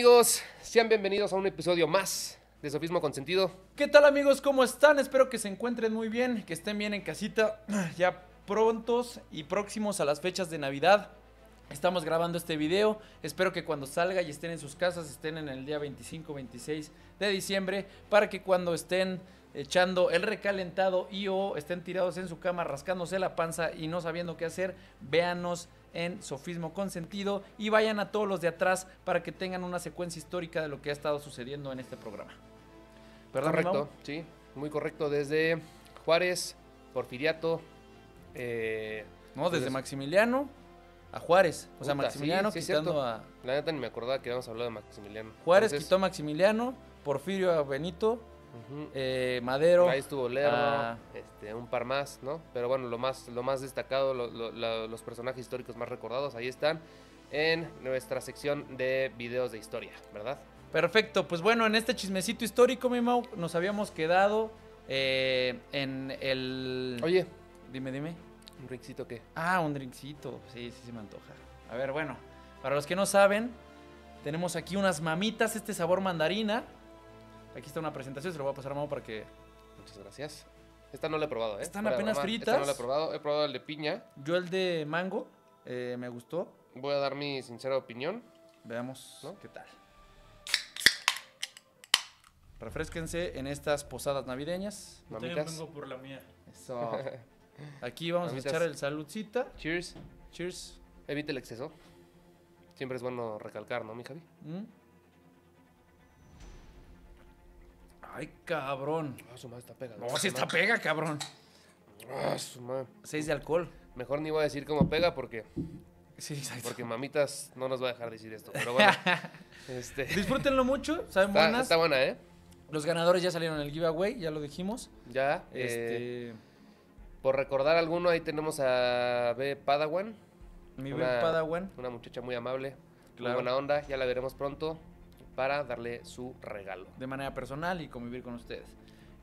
amigos? Sean bienvenidos a un episodio más de Sofismo con Sentido. ¿Qué tal amigos? ¿Cómo están? Espero que se encuentren muy bien, que estén bien en casita, ya prontos y próximos a las fechas de Navidad. Estamos grabando este video, espero que cuando salga y estén en sus casas, estén en el día 25, 26 de diciembre, para que cuando estén echando el recalentado y o estén tirados en su cama rascándose la panza y no sabiendo qué hacer, véanos en Sofismo con Sentido y vayan a todos los de atrás para que tengan una secuencia histórica de lo que ha estado sucediendo en este programa. ¿Verdad, Correcto, Mau? sí, muy correcto. Desde Juárez, Porfiriato. No, desde pues, Maximiliano a Juárez. O sea, puta, Maximiliano sí, quitando cierto. a La neta ni me acordaba que habíamos hablado de Maximiliano. Juárez, Entonces, quitó a Maximiliano, Porfirio a Benito, ujú. Madero. Ahí estuvo Lerdo, a- un par más, ¿no? Pero bueno, lo más destacado, los personajes históricos más recordados, ahí están en nuestra sección de videos de historia, ¿verdad? Perfecto, pues bueno, en este chismecito histórico, mi Mau, nos habíamos quedado en el... Oye, Dime. ¿un rincito qué? Ah, un drinkcito, sí se me antoja. A ver, bueno, para los que no saben, tenemos aquí unas mamitas, este sabor mandarina. Aquí está una presentación, se lo voy a pasar a Mau para que... Muchas gracias. Esta no la he probado, ¿eh? Están Fuera de apenas broma, fritas. Esta no la he probado. He probado el de piña. Yo el de mango, me gustó. Voy a dar mi sincera opinión. Veamos ¿No? qué tal. Refrésquense en estas posadas navideñas. Mamitas. por la mía. Eso. Aquí vamos Mamitas. a echar el saludcita. Cheers. Cheers. Evite el exceso. Siempre es bueno recalcar, ¿no, mi Javi? ¿Mm? Ay, cabrón. Ah, su madre está pega. No, si está pega, cabrón. Ah, su madre. 6 de alcohol. Mejor ni voy a decir cómo pega porque Sí, exacto. Porque mamitas no nos va a dejar decir esto. Pero bueno, Disfrútenlo mucho, saben buenas. está buena, ¿eh? Los ganadores ya salieron en el giveaway, ya lo dijimos. Ya. Por recordar alguno, ahí tenemos a B. Padawan. Mi una- buen Padawan. Una muchacha muy amable. Muy Claro. buena onda. Ya la veremos pronto para darle su regalo. De manera personal y convivir con ustedes.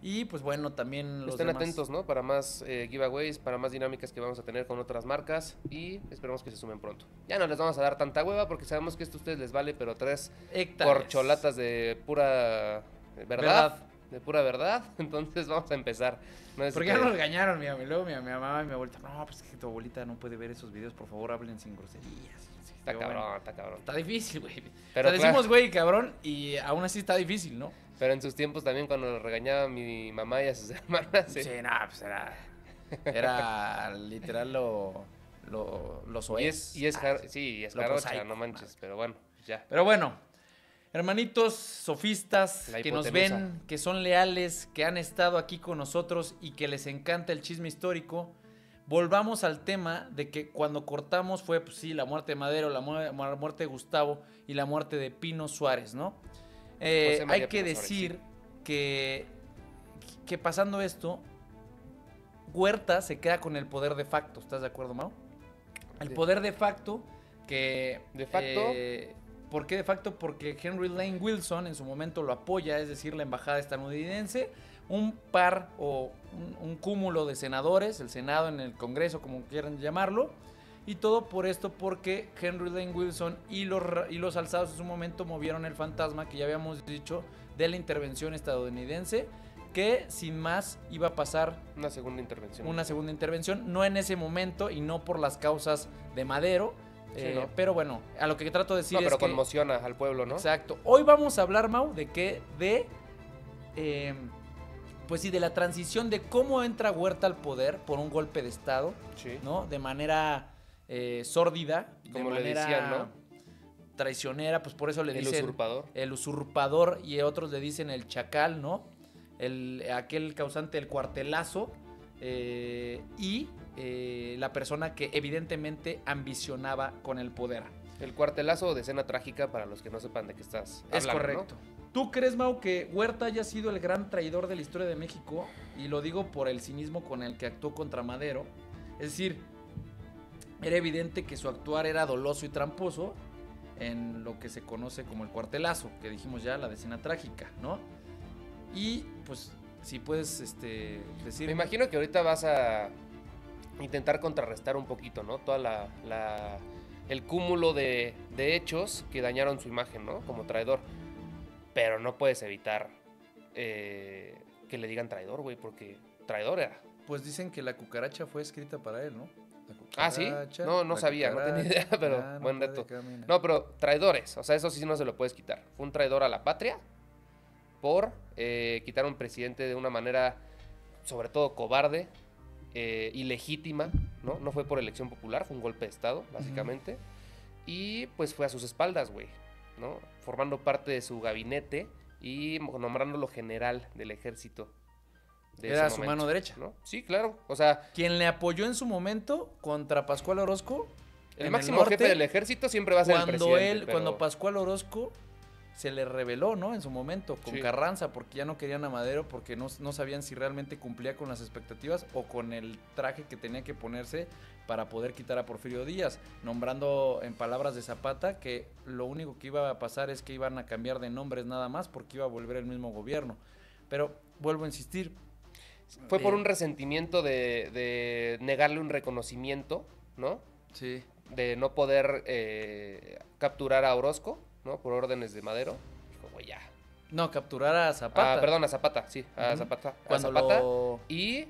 Y pues bueno, también los Estén demás. atentos, ¿no? Para más giveaways, para más dinámicas que vamos a tener con otras marcas. Y esperemos que se sumen pronto. Ya no les vamos a dar tanta hueva porque sabemos que esto a ustedes les vale, pero 3 Hectáreas. corcholatas de pura verdad. De pura verdad. Entonces vamos a empezar. No es Porque que- ya nos regañaron, mi amigo. Luego mi mamá y mi abuelita. No, pues es que tu abuelita no puede ver esos videos. Por favor, hablen sin groserías. Sí, Está yo, cabrón, bueno, está cabrón. está difícil, güey. Pero o sea, decimos claro. güey y cabrón y aún así está difícil, ¿no? Pero en sus tiempos también cuando regañaba a mi mamá y a sus hermanas. Sí, nada, pues era literal lo Y soez. es lo jarocha, prosaico, no manches. Pero bueno, ya. Pero bueno, hermanitos sofistas La que nos hipotenusa. ven, que son leales, que han estado aquí con nosotros y que les encanta el chisme histórico, volvamos al tema de que cuando cortamos fue, pues sí, la muerte de Madero, la muerte de Gustavo y la muerte de Pino Suárez, ¿no? José María Hay que Pino Suárez, decir que pasando esto, Huerta se queda con el poder de facto, ¿estás de acuerdo, Mau? El De- poder de facto que... ¿De facto? ¿Por qué de facto? Porque Henry Lane Wilson en su momento lo apoya, es decir, la embajada estadounidense, un par o un cúmulo de senadores, el Senado en el Congreso, como quieran llamarlo, y todo por esto porque Henry Lane Wilson y los alzados en su momento movieron el fantasma que ya habíamos dicho de la intervención estadounidense, que sin más iba a pasar Una segunda intervención. una segunda intervención, no en ese momento y no por las causas de Madero, Sí, ¿no? pero bueno, a lo que trato de decir No, pero es que... conmociona al pueblo, ¿no? Exacto. Hoy vamos a hablar, Mau, pues sí, de la transición de cómo entra Huerta al poder por un golpe de Estado, Sí. ¿no? De manera sórdida, Como de le manera decían, ¿no? traicionera, pues por eso le El dicen usurpador. el usurpador y otros le dicen el chacal, ¿no? Aquel causante del cuartelazo y la persona que evidentemente ambicionaba con el poder. El cuartelazo o de escena trágica para los que no sepan de qué estás Es hablando, correcto. ¿Tú crees, Mau, que Huerta haya sido el gran traidor de la historia de México? Y lo digo por el cinismo con el que actuó contra Madero. Es decir, era evidente que su actuar era doloso y tramposo en lo que se conoce como el cuartelazo, que dijimos ya, la escena trágica, ¿no? Y pues, si puedes decir... Me imagino que ahorita vas a intentar contrarrestar un poquito, ¿no? Toda la el cúmulo de hechos que dañaron su imagen, ¿no? Como traidor. Pero no puedes evitar que le digan traidor, güey, porque traidor era. Pues dicen que la cucaracha fue escrita para él, ¿no? Ah, ¿sí? No sabía, no tenía idea, pero buen dato. No, pero traidores, o sea, eso sí no se lo puedes quitar. Fue un traidor a la patria por quitar a un presidente de una manera, sobre todo cobarde, ilegítima, ¿no? No fue por elección popular, fue un golpe de estado, básicamente. Y pues fue a sus espaldas, güey, ¿no? Formando parte de su gabinete y nombrándolo general del ejército. Era su mano derecha, ¿no? Sí, claro. O sea, quien le apoyó en su momento contra Pascual Orozco. El máximo jefe del ejército siempre va a ser el presidente. Cuando Pascual Orozco se le rebeló, ¿no? En su momento, con Carranza, porque ya no querían a Madero, porque no sabían si realmente cumplía con las expectativas o con el traje que tenía que ponerse para poder quitar a Porfirio Díaz, nombrando en palabras de Zapata que lo único que iba a pasar es que iban a cambiar de nombres nada más porque iba a volver el mismo gobierno. Pero vuelvo a insistir. Fue por un resentimiento de negarle un reconocimiento, ¿no? Sí. De no poder capturar a Orozco, ¿no? Por órdenes de Madero. Dijo, güey, ya. No, capturar a Zapata. Perdón, a Zapata, sí. A Zapata. Cuando a Zapata. Y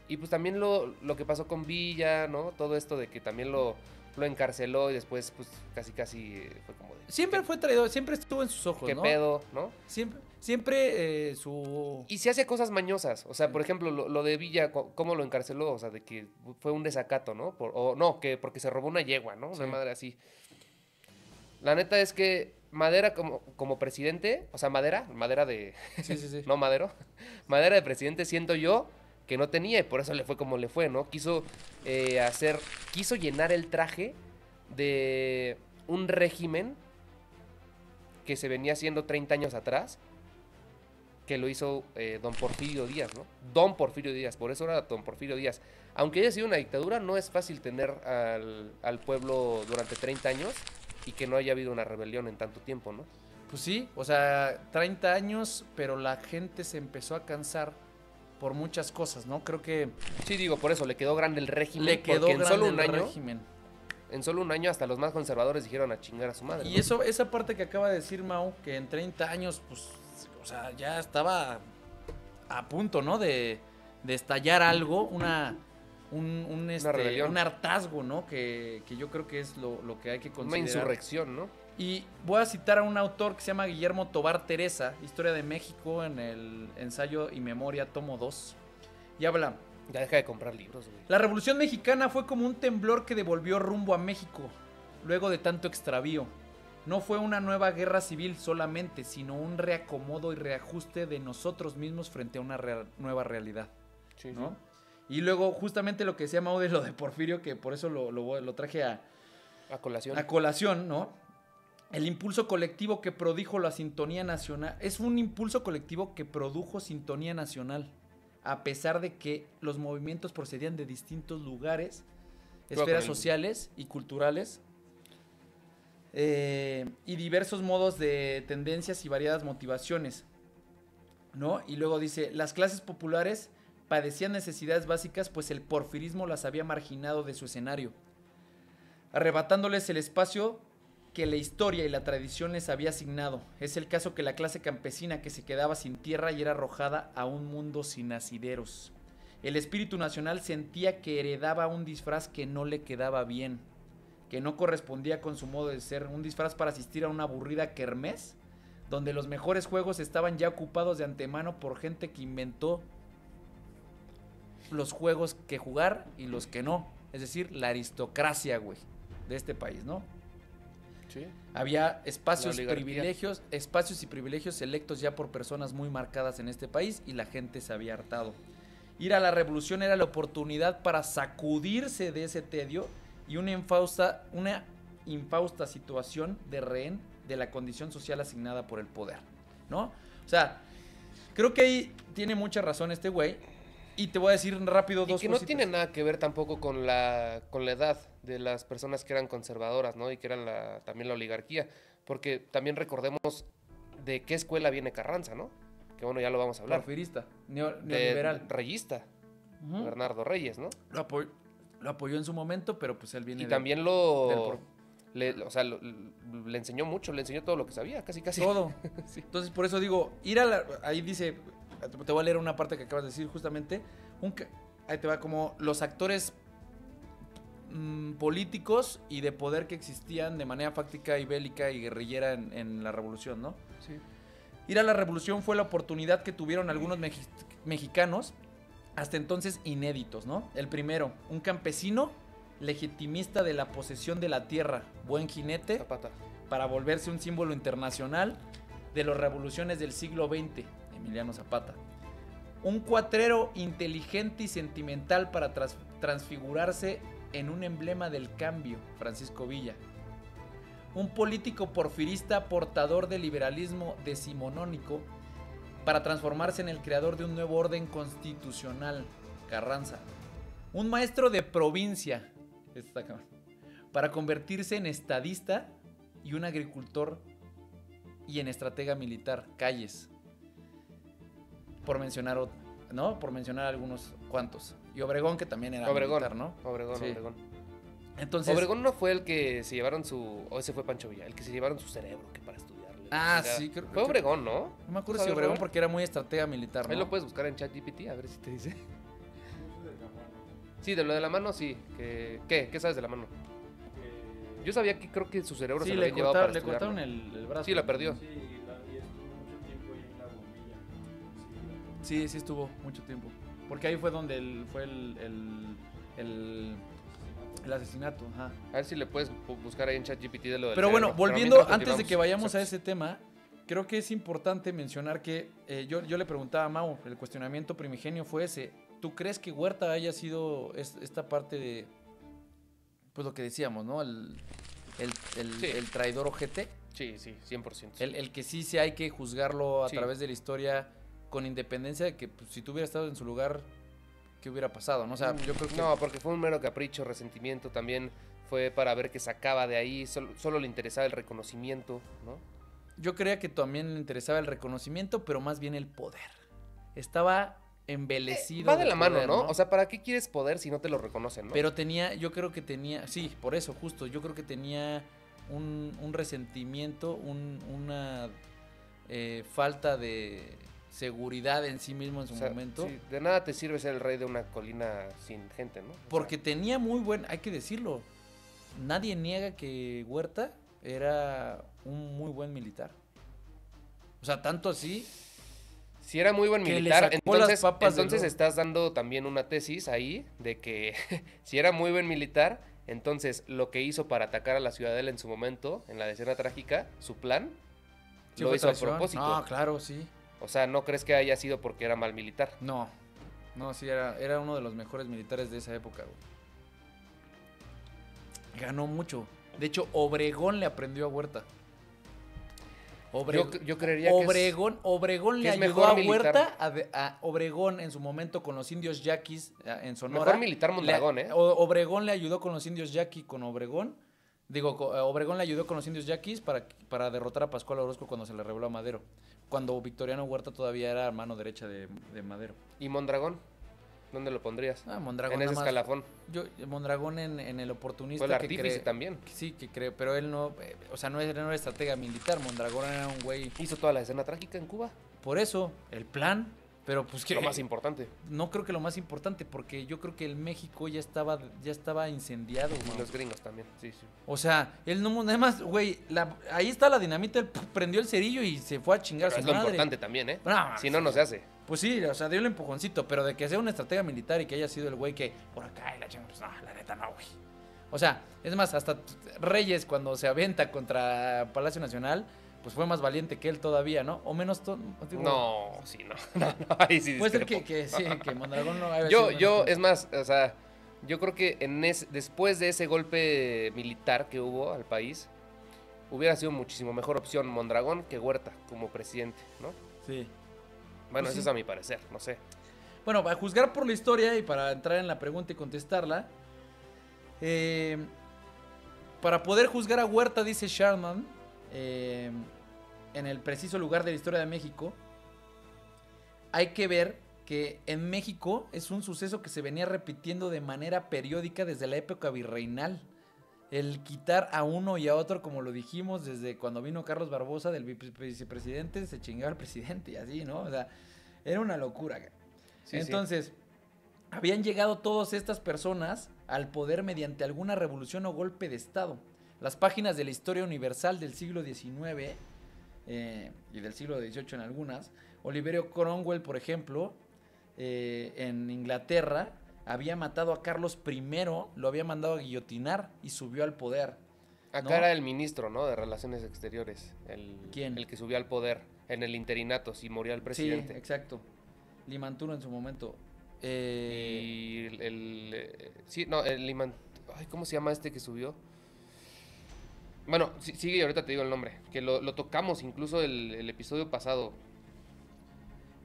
y pues también lo que pasó con Villa, ¿no? Todo esto de que también lo encarceló y después, pues, casi fue como de... Siempre fue traidor, siempre estuvo en sus ojos, ¿Qué ¿no? pedo, no? Siempre su... Y se hace cosas mañosas. O sea, por ejemplo, lo de Villa, ¿cómo lo encarceló? O sea, de que fue un desacato, ¿no? Porque se robó una yegua, ¿no? Una madre así. La neta es que Madera como presidente, o sea, Madera de... Sí. No Madero. Madera de presidente siento yo que no tenía y por eso le fue como le fue, ¿no? Quiso llenar el traje de un régimen que se venía haciendo 30 años atrás, que lo hizo don Porfirio Díaz, ¿no? Don Porfirio Díaz, por eso era don Porfirio Díaz. Aunque haya sido una dictadura, no es fácil tener al pueblo durante 30 años y que no haya habido una rebelión en tanto tiempo, ¿no? Pues sí, o sea, 30 años, pero la gente se empezó a cansar por muchas cosas, ¿no? Creo que... Sí, digo, por eso le quedó grande el régimen. Le quedó grande el régimen. En solo un año hasta los más conservadores dijeron a chingar a su madre. Y ¿no? Esa parte que acaba de decir Mau, que en 30 años, pues, o sea, ya estaba a punto, ¿no? De estallar algo, una rebelión, un hartazgo, ¿no? Que yo creo que es lo que hay que considerar. Una insurrección, ¿no? Y voy a citar a un autor que se llama Guillermo Tobar Teresa, Historia de México, en el ensayo y memoria, tomo 2. Y habla... Ya deja de comprar libros, güey. La Revolución Mexicana fue como un temblor que devolvió rumbo a México, luego de tanto extravío. No fue una nueva guerra civil solamente, sino un reacomodo y reajuste de nosotros mismos frente a una nueva realidad, sí, ¿no? Sí. Y luego justamente lo que decía Mau de lo de Porfirio, que por eso lo traje a colación. A colación, ¿no? El impulso colectivo que produjo la sintonía nacional. Es un impulso colectivo que produjo sintonía nacional. A pesar de que los movimientos procedían de distintos lugares, esferas sociales y culturales, y diversos modos de tendencias y variadas motivaciones, ¿no? Y luego dice, las clases populares padecían necesidades básicas, pues el porfirismo las había marginado de su escenario, arrebatándoles el espacio que la historia y la tradición les había asignado. Es el caso que la clase campesina que se quedaba sin tierra y era arrojada a un mundo sin asideros. El espíritu nacional sentía que heredaba un disfraz que no le quedaba bien, que no correspondía con su modo de ser, un disfraz para asistir a una aburrida kermés, donde los mejores juegos estaban ya ocupados de antemano por gente que inventó los juegos que jugar y los que no. Es decir, la aristocracia, güey, de este país, ¿no? Sí. Había espacios y privilegios selectos ya por personas muy marcadas en este país y la gente se había hartado. Ir a la revolución era la oportunidad para sacudirse de ese tedio y una infausta situación de rehén de la condición social asignada por el poder, ¿no? O sea, creo que ahí tiene mucha razón este güey. Y te voy a decir rápido dos cositas. Y que no tiene nada que ver tampoco con la edad de las personas que eran conservadoras, ¿no? Y que eran también la oligarquía. Porque también recordemos de qué escuela viene Carranza, ¿no? Que bueno, ya lo vamos a hablar. Porfirista, neoliberal. Reyista, Bernardo Reyes, ¿no? Lo apoyó en su momento, pero pues él viene y también le enseñó mucho, le enseñó todo lo que sabía, casi. Todo. Sí. Entonces, por eso digo, ahí dice, te voy a leer una parte que acabas de decir justamente, ahí te va como los actores políticos y de poder que existían de manera fáctica y bélica y guerrillera en la revolución, ¿no? Sí. Ir a la revolución fue la oportunidad que tuvieron algunos mexicanos, hasta entonces inéditos, ¿no? El primero, un campesino legitimista de la posesión de la tierra, buen jinete, Zapata. para volverse un símbolo internacional de las revoluciones del siglo XX, Emiliano Zapata. Un cuatrero inteligente y sentimental para transfigurarse en un emblema del cambio, Francisco Villa. Un político porfirista portador del liberalismo decimonónico para transformarse en el creador de un nuevo orden constitucional, Carranza. Un maestro de provincia, para convertirse en estadista y un agricultor y en estratega militar, Calles. Por mencionar, ¿no? Por mencionar algunos cuantos. Y Obregón, que también era militar, ¿no? Obregón. Entonces, Obregón no fue el que se llevaron o ese fue Pancho Villa, el que se llevaron su cerebro que para estudiarle. Sí, fue Obregón, ¿no? No me acuerdo si Obregón porque era muy estratega militar, ¿no? Ahí lo puedes buscar en ChatGPT a ver si te dice. Sí, de lo de la mano, sí. ¿Qué sabes de la mano? Yo sabía que creo que su cerebro se lo habían llevado para le estudiarlo. cortaron el brazo. Sí, la perdió. Sí, y estuvo mucho tiempo ahí en la bombilla. Sí, estuvo mucho tiempo. Porque ahí fue donde fue el asesinato. Ajá. A ver si le puedes buscar ahí en ChatGPT de lo del Pero bueno, cerebro. volviendo, antes de que vayamos a ese tema, creo que es importante mencionar que yo le preguntaba a Mau, el cuestionamiento primigenio fue ese. ¿Tú crees que Huerta haya sido esta parte de, pues lo que decíamos, ¿no? El traidor ojete? Sí, 100%. El que sí hay que juzgarlo a través de la historia con independencia de que pues, si tú hubieras estado en su lugar, ¿qué hubiera pasado? ¿No? O sea, yo creo que... No, porque fue un mero capricho, resentimiento también. Fue para ver qué sacaba de ahí, solo le interesaba el reconocimiento, ¿no? Yo creía que también le interesaba el reconocimiento, pero más bien el poder. Estaba embelecido. Va de la mano, ¿no? O sea, ¿para qué quieres poder si no te lo reconocen, no? Pero yo creo que tenía, sí, por eso, justo, yo creo que tenía un resentimiento, una falta de seguridad en sí mismo en su momento. Sí, de nada te sirve ser el rey de una colina sin gente, ¿no? Porque tenía muy buen, hay que decirlo, nadie niega que Huerta era un muy buen militar. O sea, tanto así. Si era muy buen militar, entonces estás dando también una tesis ahí de que si era muy buen militar, entonces lo que hizo para atacar a la ciudadela en su momento, en la escena trágica, su plan, ¿Sí lo hizo traición? a propósito. No, claro, sí. O sea, ¿no crees que haya sido porque era mal militar? No, sí, era uno de los mejores militares de esa época, güey. Ganó mucho. De hecho, Obregón le aprendió a Huerta. Yo creería Obregón le ayudó a Huerta a Obregón en su momento con los indios yaquis en Sonora. Mejor militar Mondragón, Obregón le ayudó con los indios yaquis con Obregón. Obregón le ayudó con los indios yaquis para derrotar a Pascual Orozco cuando se le rebeló a Madero. Cuando Victoriano Huerta todavía era mano derecha de Madero. ¿Y Mondragón? ¿Dónde lo pondrías? Mondragón. En ese escalafón. Mondragón en el oportunista. Fue el artífice también. Sí, que creo, pero él no, o sea, no era estratega militar. Mondragón era un güey. Hizo toda la escena trágica en Cuba. Por eso, el plan, pero pues que. Lo más importante. No creo que lo más importante, porque yo creo que el México ya estaba incendiado, Y los gringos también, sí. O sea, él no, nada más, güey, ahí está la dinamita, él prendió el cerillo y se fue a chingar Pero a es su lo madre. importante también, ¿eh? No, si no se hace. Pues sí, o sea, dio el empujoncito, pero de que sea una estratega militar y que haya sido el güey que por acá y la chingada, pues no, la neta no, güey. O sea, es más, hasta Reyes cuando se aventa contra Palacio Nacional, pues fue más valiente que él todavía, ¿no? O menos... No, sí, no, ahí sí puede ser que Mondragón no haya sido es más, o sea, yo creo que después de ese golpe militar que hubo al país, hubiera sido muchísimo mejor opción Mondragón que Huerta como presidente, ¿no? Sí. Bueno, Pues eso sí. es a mi parecer, no sé. Bueno, para juzgar por la historia y para entrar en la pregunta y contestarla, para poder juzgar a Huerta, dice Sharman, en el preciso lugar de la historia de México, hay que ver que en México es un suceso que se venía repitiendo de manera periódica desde la época virreinal. El quitar a uno y a otro, como lo dijimos, desde cuando vino Carlos Barbosa del vicepresidente, se chingaba al presidente y así, ¿no? O sea, era una locura. Sí, entonces, habían llegado todas estas personas al poder mediante alguna revolución o golpe de Estado. Las páginas de la historia universal del siglo XIX y del siglo XVIII en algunas, Oliverio Cromwell, por ejemplo, en Inglaterra, había matado a Carlos I, lo había mandado a guillotinar y subió al poder. Acá ¿no? Era el ministro, ¿no? De Relaciones Exteriores. ¿Quién? El que subió al poder en el interinato, si moría el presidente. Sí, exacto. Limanturo en su momento. Y sí, no, el Limanturo. Ay, ¿cómo se llama este que subió? Bueno, sigue y ahorita te digo el nombre. Que lo tocamos incluso el episodio pasado.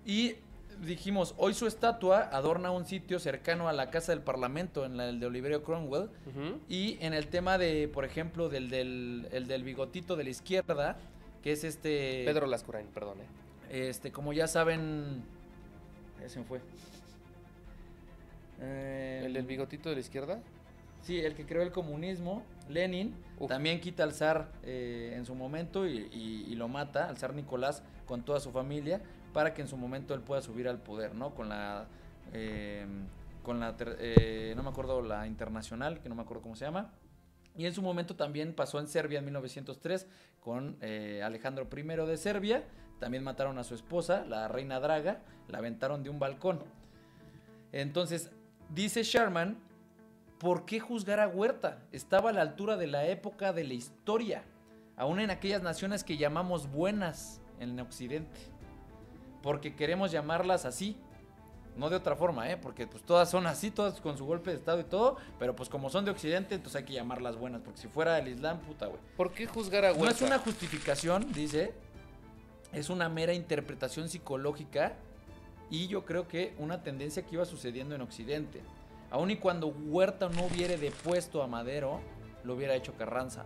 Y dijimos, hoy su estatua adorna un sitio cercano a la Casa del Parlamento, en el de Oliverio Cromwell. Uh-huh. Y en el tema de, por ejemplo, el del bigotito de la izquierda, que es Pedro Lascurain, perdón. Como ya saben... Ya se me fue. ¿El del bigotito de la izquierda? Sí, el que creó el comunismo, Lenin, también quita al zar en su momento y lo mata, al zar Nicolás, con toda su familia, para que en su momento él pueda subir al poder, ¿no? Con la no me acuerdo, la internacional, que no me acuerdo cómo se llama. Y en su momento también pasó en Serbia en 1903 con Alejandro I de Serbia. También mataron a su esposa, la reina Draga, la aventaron de un balcón. Entonces, dice Sharman, ¿por qué juzgar a Huerta? Estaba a la altura de la época de la historia, aún en aquellas naciones que llamamos buenas en Occidente. Porque queremos llamarlas así, no de otra forma, porque pues todas son así, todas con su golpe de estado y todo, pero pues como son de Occidente, entonces hay que llamarlas buenas, porque si fuera el Islam, puta, güey. ¿Por qué juzgar a Huerta? No es una justificación, dice, es una mera interpretación psicológica y yo creo que una tendencia que iba sucediendo en Occidente. Aun y cuando Huerta no hubiera depuesto a Madero, lo hubiera hecho Carranza.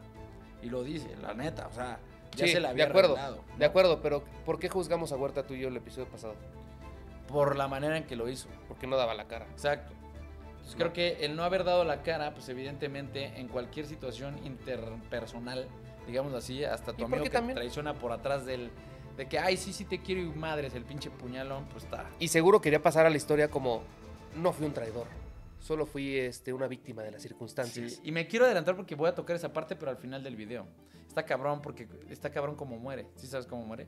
Y lo dice, la neta, o sea, ya sí, se la había arreglado, ¿no? De acuerdo, pero ¿por qué juzgamos a Huerta tú y yo el episodio pasado? Por la manera en que lo hizo. Porque no daba la cara. Exacto. Entonces creo que el no haber dado la cara, pues evidentemente en cualquier situación interpersonal, digamos así, hasta tu amigo que también te traiciona por atrás de que, ay, sí te quiero y madres, el pinche puñalón, pues está. Y seguro quería pasar a la historia como, no fui un traidor. Solo fui una víctima de las circunstancias. Sí, y me quiero adelantar porque voy a tocar esa parte, pero al final del video. Está cabrón porque está cabrón como muere. ¿Sí sabes cómo muere?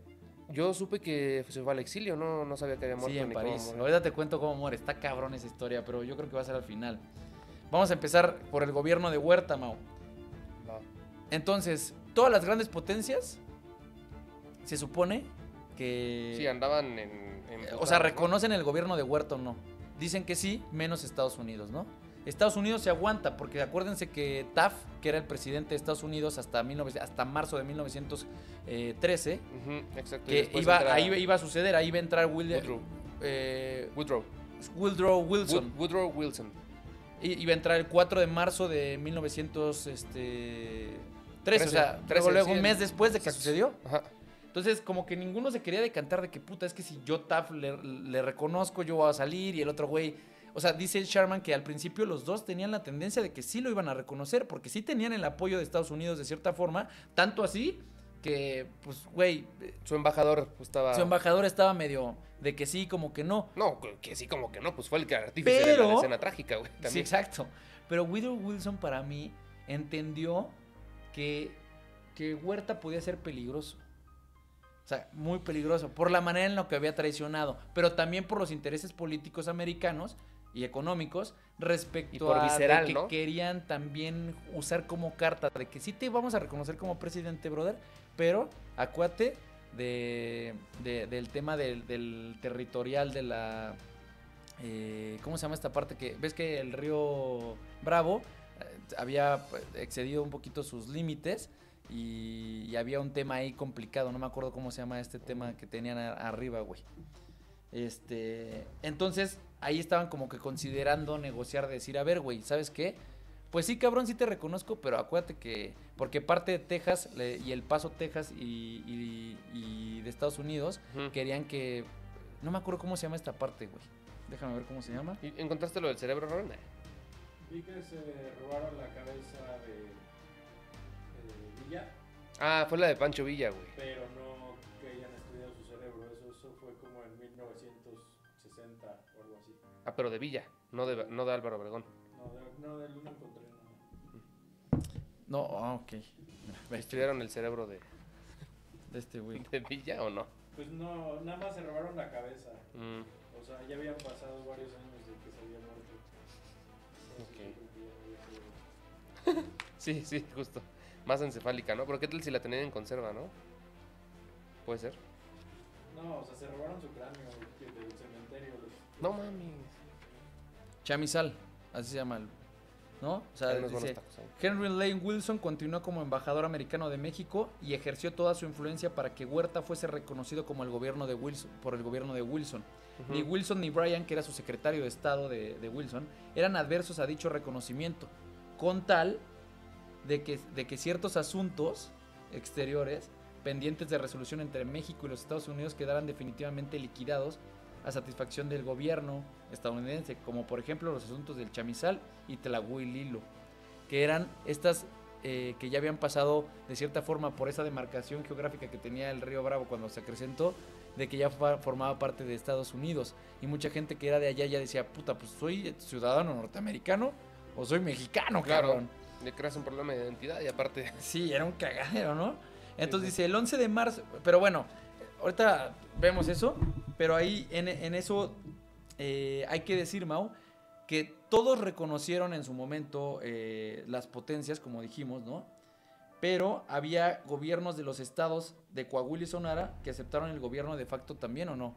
Yo supe que se fue al exilio, no sabía que había muerto. Sí, en ni París. Cómo Ahorita te cuento cómo muere. Está cabrón esa historia, pero yo creo que va a ser al final. Vamos a empezar por el gobierno de Huerta, Mau. No. Entonces, todas las grandes potencias se supone que... Sí, andaban o sea, reconocen el gobierno de Huerta o no. Dicen que sí, menos Estados Unidos, ¿no? Estados Unidos se aguanta, porque acuérdense que Taft, que era el presidente de Estados Unidos hasta marzo de 1913, exacto, que ahí iba a suceder, ahí iba a entrar Woodrow Wilson. Woodrow Wilson. Iba a entrar el 4 de marzo de 1913, o sea, luego un mes después de que sucedió. Ajá. Entonces, como que ninguno se quería decantar de que, puta, es que si yo Taft le reconozco, yo voy a salir, y el otro güey... O sea, dice Sharman que al principio los dos tenían la tendencia de que sí lo iban a reconocer, porque sí tenían el apoyo de Estados Unidos de cierta forma, tanto así que, pues, güey... Su embajador estaba medio de que sí, como que no. No, que sí, como que no, pues fue el artífice de la escena trágica, güey. Sí, exacto. Pero Woodrow Wilson, para mí, entendió que Huerta podía ser peligroso. O sea, muy peligroso, por la manera en la que había traicionado, pero también por los intereses políticos americanos y económicos respecto a visceral, que ¿no? Querían también usar como carta de que sí te vamos a reconocer como presidente, brother, pero acuérdate del tema del territorial de la... ¿cómo se llama esta parte? Que ves que el río Bravo había excedido un poquito sus límites. Y había un tema ahí complicado, no me acuerdo cómo se llama este tema que tenían arriba, güey. Entonces, ahí estaban como que considerando negociar, decir, a ver, güey, ¿sabes qué? Pues sí, cabrón, sí te reconozco, pero acuérdate que, porque parte de Texas y El Paso, Texas y de Estados Unidos, querían que No me acuerdo cómo se llama esta parte, güey. Déjame ver cómo se llama. ¿Y encontraste lo del cerebro, Ron? Vi que se robaron la cabeza de Villa, Ah, fue la de Pancho Villa, güey. pero no que hayan estudiado su cerebro. Eso fue como en 1960 o algo así. Ah, pero de Villa, no de Álvaro Obregón. No, de él no encontré nada. No, ok. ¿Estudiaron el cerebro de este güey. Villa o no? Pues no, nada más se robaron la cabeza. Mm, O sea, ya habían pasado varios años de que se había muerto. Entonces, Ok. yo creo que ya había sido- sí, sí, justo. Más encefálica, ¿no? Pero ¿qué tal si la tenían en conserva, no? Puede ser. No, o sea, se robaron su cráneo del cementerio. No mames. Chamizal, así se llama. ¿No? O sea, Hay unos buenos dice, tacos ahí. Henry Lane Wilson continuó como embajador americano de México y ejerció toda su influencia para que Huerta fuese reconocido como el gobierno de Wilson, por el gobierno de Wilson. Ujú. Ni Wilson ni Bryan, que era su secretario de Estado de Wilson, eran adversos a dicho reconocimiento, con tal de que ciertos asuntos exteriores pendientes de resolución entre México y los Estados Unidos quedaran definitivamente liquidados a satisfacción del gobierno estadounidense, como por ejemplo los asuntos del Chamizal y Tlahuililo, que eran estas que ya habían pasado de cierta forma por esa demarcación geográfica que tenía el río Bravo cuando se acrecentó, de que ya formaba parte de Estados Unidos, y mucha gente que era de allá ya decía, puta, pues soy ciudadano norteamericano o soy mexicano, Claro. cabrón. Le creas un problema de identidad y aparte. Sí, era un cagadero, ¿no? Entonces Sí, sí. dice, el 11 de marzo, pero bueno, ahorita vemos eso, pero ahí en eso hay que decir, Mau, que todos reconocieron en su momento las potencias, como dijimos, ¿no? Pero había gobiernos de los estados de Coahuila y Sonora que aceptaron el gobierno de facto también, ¿o no?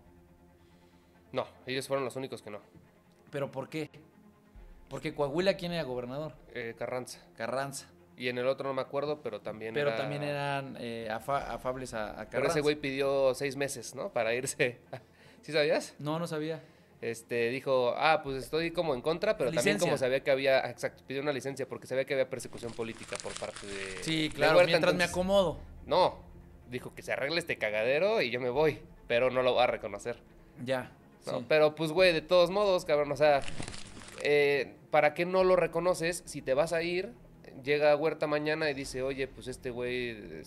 No, ellos fueron los únicos que no. ¿Pero por qué? Porque Coahuila, ¿quién era gobernador? Carranza. Carranza. Y en el otro no me acuerdo, pero también Pero era... también eran afables a Carranza. Pero ese güey pidió 6 meses, ¿no? Para irse. ¿Sí sabías? No, no sabía. Dijo, pues estoy como en contra, pero también Licencia. como sabía que había, exacto, pidió una licencia porque sabía que había persecución política por parte de... Sí, de claro, Huerta, mientras me entonces, acomodo. No, dijo que se arregle este cagadero y yo me voy, pero no lo va a reconocer. Ya. ¿No? Sí. Pero pues, güey, de todos modos, cabrón, o sea, ¿para qué no lo reconoces si te vas a ir? Llega Huerta mañana y dice, oye, pues este güey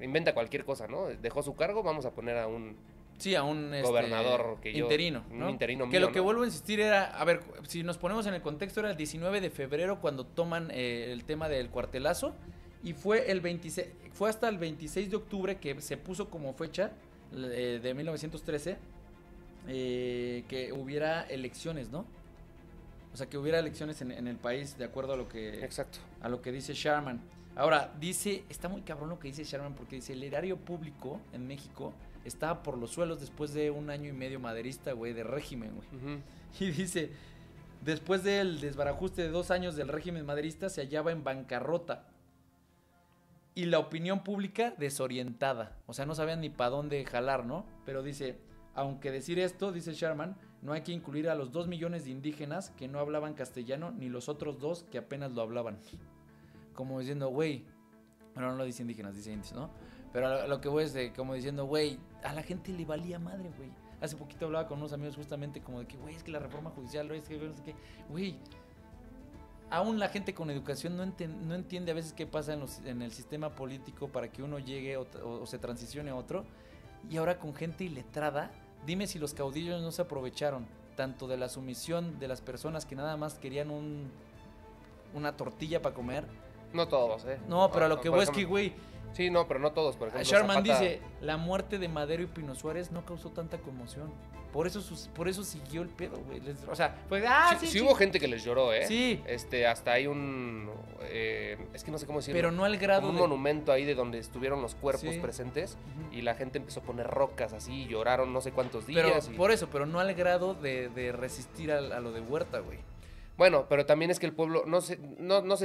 inventa cualquier cosa, ¿no? Dejó su cargo, vamos a poner a un Sí, a un gobernador que yo... interino, Un ¿no? interino Que mío, lo que ¿no? vuelvo a insistir era, a ver, si nos ponemos en el contexto, era el 19 de febrero cuando toman el tema del cuartelazo y fue hasta el 26 de octubre que se puso como fecha de 1913 que hubiera elecciones, ¿no? O sea, que hubiera elecciones en el país de acuerdo a lo que Exacto. dice Sharman. Ahora, está muy cabrón lo que dice Sharman porque dice, el erario público en México estaba por los suelos después de 1 año y medio maderista, güey, de régimen, güey. Ujú. Y dice, después del desbarajuste de 2 años del régimen maderista, se hallaba en bancarrota. Y la opinión pública desorientada. O sea, no sabían ni para dónde jalar, ¿no? Pero dice, aunque decir esto, dice Sharman, no hay que incluir a los 2 millones de indígenas que no hablaban castellano, ni los otros 2 que apenas lo hablaban. Como diciendo, güey, bueno, no lo dice indígenas, dice indios, ¿no? Pero a lo que voy es como diciendo, güey, a la gente le valía madre, güey. Hace poquito hablaba con unos amigos justamente como de que, güey, es que la reforma judicial, güey, es que no sé qué. Güey, aún la gente con educación no entiende a veces qué pasa en el sistema político para que uno llegue o se transicione a otro. Y ahora con gente iletrada, dime si los caudillos no se aprovecharon tanto de la sumisión de las personas que nada más querían una tortilla para comer. No todos, No, pero a lo que Por voy es que, ejemplo, güey, Sí, no, pero no todos, por ejemplo. Sharman Zapata- dice, la muerte de Madero y Pino Suárez no causó tanta conmoción. Por eso siguió el pedo, güey. O sea, fue, Sí hubo gente que les lloró, ¿eh? Sí. Hasta hay un... es que no sé cómo decirlo. Pero no al grado como un de... monumento ahí de donde estuvieron los cuerpos Sí. presentes. Ujú. Y la gente empezó a poner rocas así, y lloraron no sé cuántos Pero días. y- por eso, pero no al grado de resistir a lo de Huerta, güey. Bueno, pero también es que el pueblo, no sé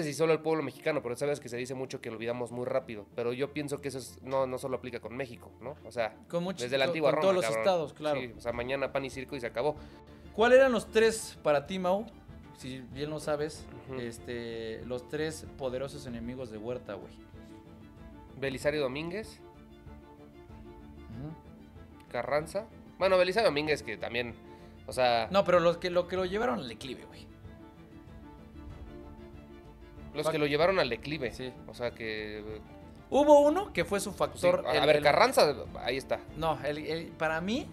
si solo el pueblo mexicano, pero sabes que se dice mucho que olvidamos muy rápido. Pero yo pienso que eso no solo aplica con México, ¿no? O sea, desde la antigua con Roma, todos los cabrón. estados, claro. Sí, o sea, mañana pan y circo y se acabó. ¿Cuáles eran los 3 para ti, Mau? Si bien lo sabes, Ujú. los 3 poderosos enemigos de Huerta, güey. Belisario Domínguez, Ujú. Carranza Bueno, Belisario Domínguez que también, o sea... No, pero lo que lo llevaron al declive, güey. Los que lo llevaron al declive. Sí. O sea que... Hubo uno que fue su factor... Sí. A ver, Carranza, ahí está. No, para mí,